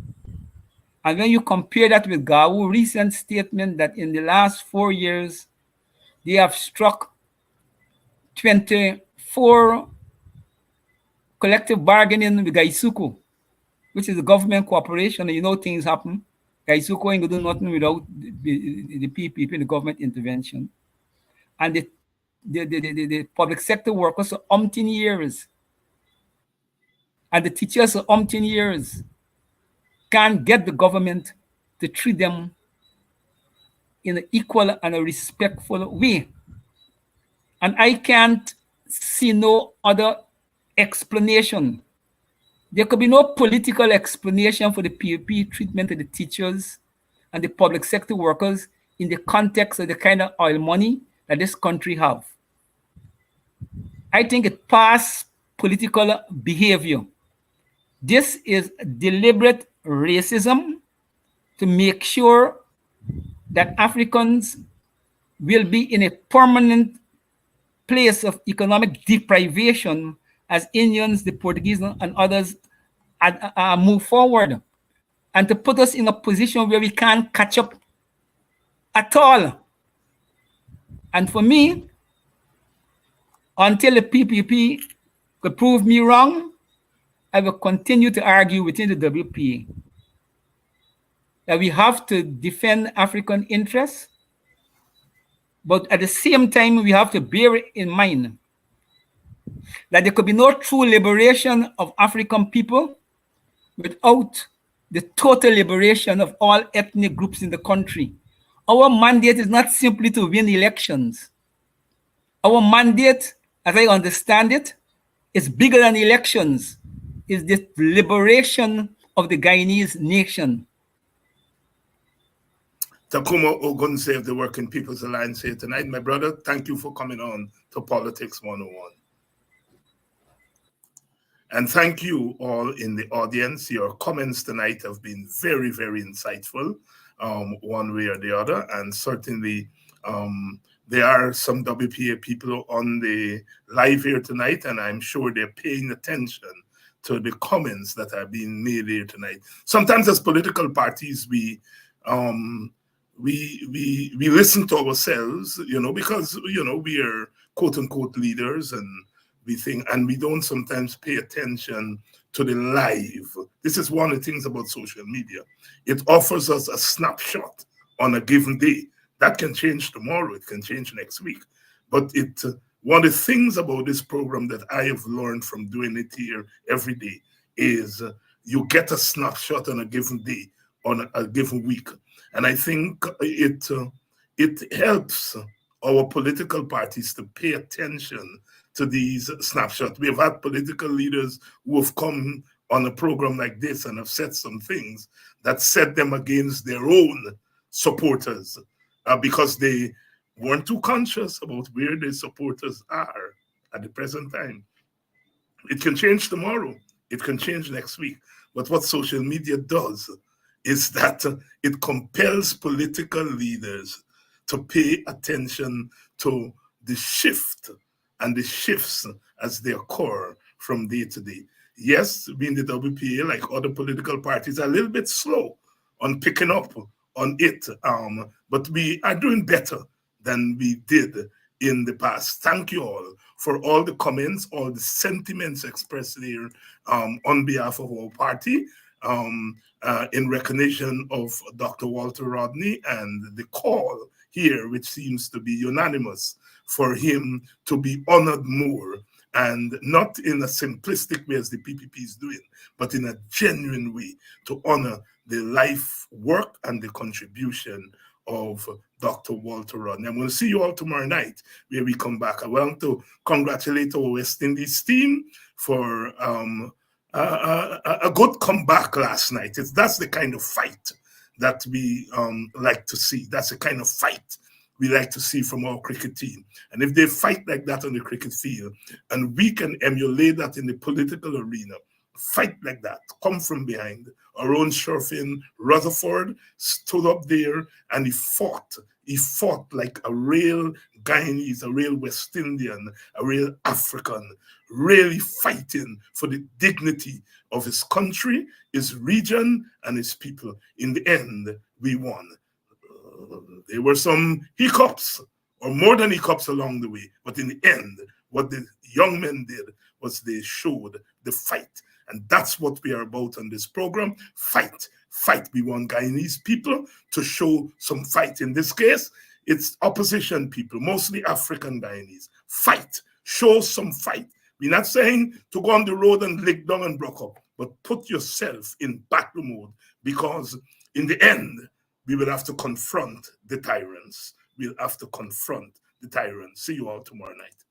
And when you compare that with GAWU's recent statement that in the last 4 years, they have struck 24 collective bargaining with Gaisuku, which is a government cooperation, and you know things happen. Gaisuku ain't gonna do nothing without the PPP, the government intervention. And the public sector workers for umpteen years, and the teachers for umpteen years, can't get the government to treat them in an equal and a respectful way. And I can't see no other explanation. There could be no political explanation for the PPP treatment of the teachers and the public sector workers in the context of the kind of oil money that this country have. I think it past political behavior. This is deliberate racism to make sure that Africans will be in a permanent place of economic deprivation as Indians, the Portuguese, and others move forward, and to put us in a position where we can't catch up at all. And for me, until the PPP could prove me wrong, I will continue to argue within the WPA that we have to defend African interests, but at the same time, we have to bear in mind that there could be no true liberation of African people without the total liberation of all ethnic groups in the country. Our mandate is not simply to win elections. Our mandate, as I understand it, It's bigger than elections. It's the liberation of the Guyanese nation. Tacuma Qguneye of the Working People's Alliance here tonight. My brother, thank you for coming on to Politics 101. And thank you all in the audience. Your comments tonight have been very, very insightful, one way or the other. And certainly there are some WPA people on the live here tonight, and I'm sure they're paying attention to the comments that are being made here tonight. Sometimes as political parties, we listen to ourselves, because, we are quote unquote leaders, and we think, and we don't sometimes pay attention to the live. This is one of the things about social media. It offers us a snapshot on a given day. That can change tomorrow, it can change next week. But one of the things about this program that I have learned from doing it here every day is you get a snapshot on a given day, on a given week. And I think it helps our political parties to pay attention to these snapshots. We have had political leaders who have come on a program like this and have said some things that set them against their own supporters because they weren't too conscious about where their supporters are at the present time. It can change tomorrow. It can change next week. But what social media does is that it compels political leaders to pay attention to the shift and the shifts as they occur from day to day. Yes, being the WPA, like other political parties, are a little bit slow on picking up on it, but we are doing better than we did in the past. Thank you all for all the comments, all the sentiments expressed here on behalf of our party in recognition of Dr. Walter Rodney, and the call here, which seems to be unanimous, for him to be honored more, and not in a simplistic way as the PPP is doing, but in a genuine way to honor the life work and the contribution of Dr. Walter Rodney. I'm going to see you all tomorrow night where we come back. I want to congratulate our West Indies team for a good comeback last night. That's the kind of fight that we like to see. That's the kind of fight we like to see from our cricket team. And if they fight like that on the cricket field, and we can emulate that in the political arena, fight like that, come from behind. Our own Sherfin Rutherford stood up there and he fought. He fought like a real Guyanese, a real West Indian, a real African, really fighting for the dignity of his country, his region, and his people. In the end, we won. There were some hiccups, or more than hiccups along the way, but in the end, what the young men did was they showed the fight. And that's what we are about on this program. Fight, fight. We want Guyanese people to show some fight. In this case, it's opposition people, mostly African Guyanese. Fight, show some fight. We're not saying to go on the road and lick down and block up, but put yourself in battle mode, because in the end, we will have to confront the tyrants. We'll have to confront the tyrants. See you all tomorrow night.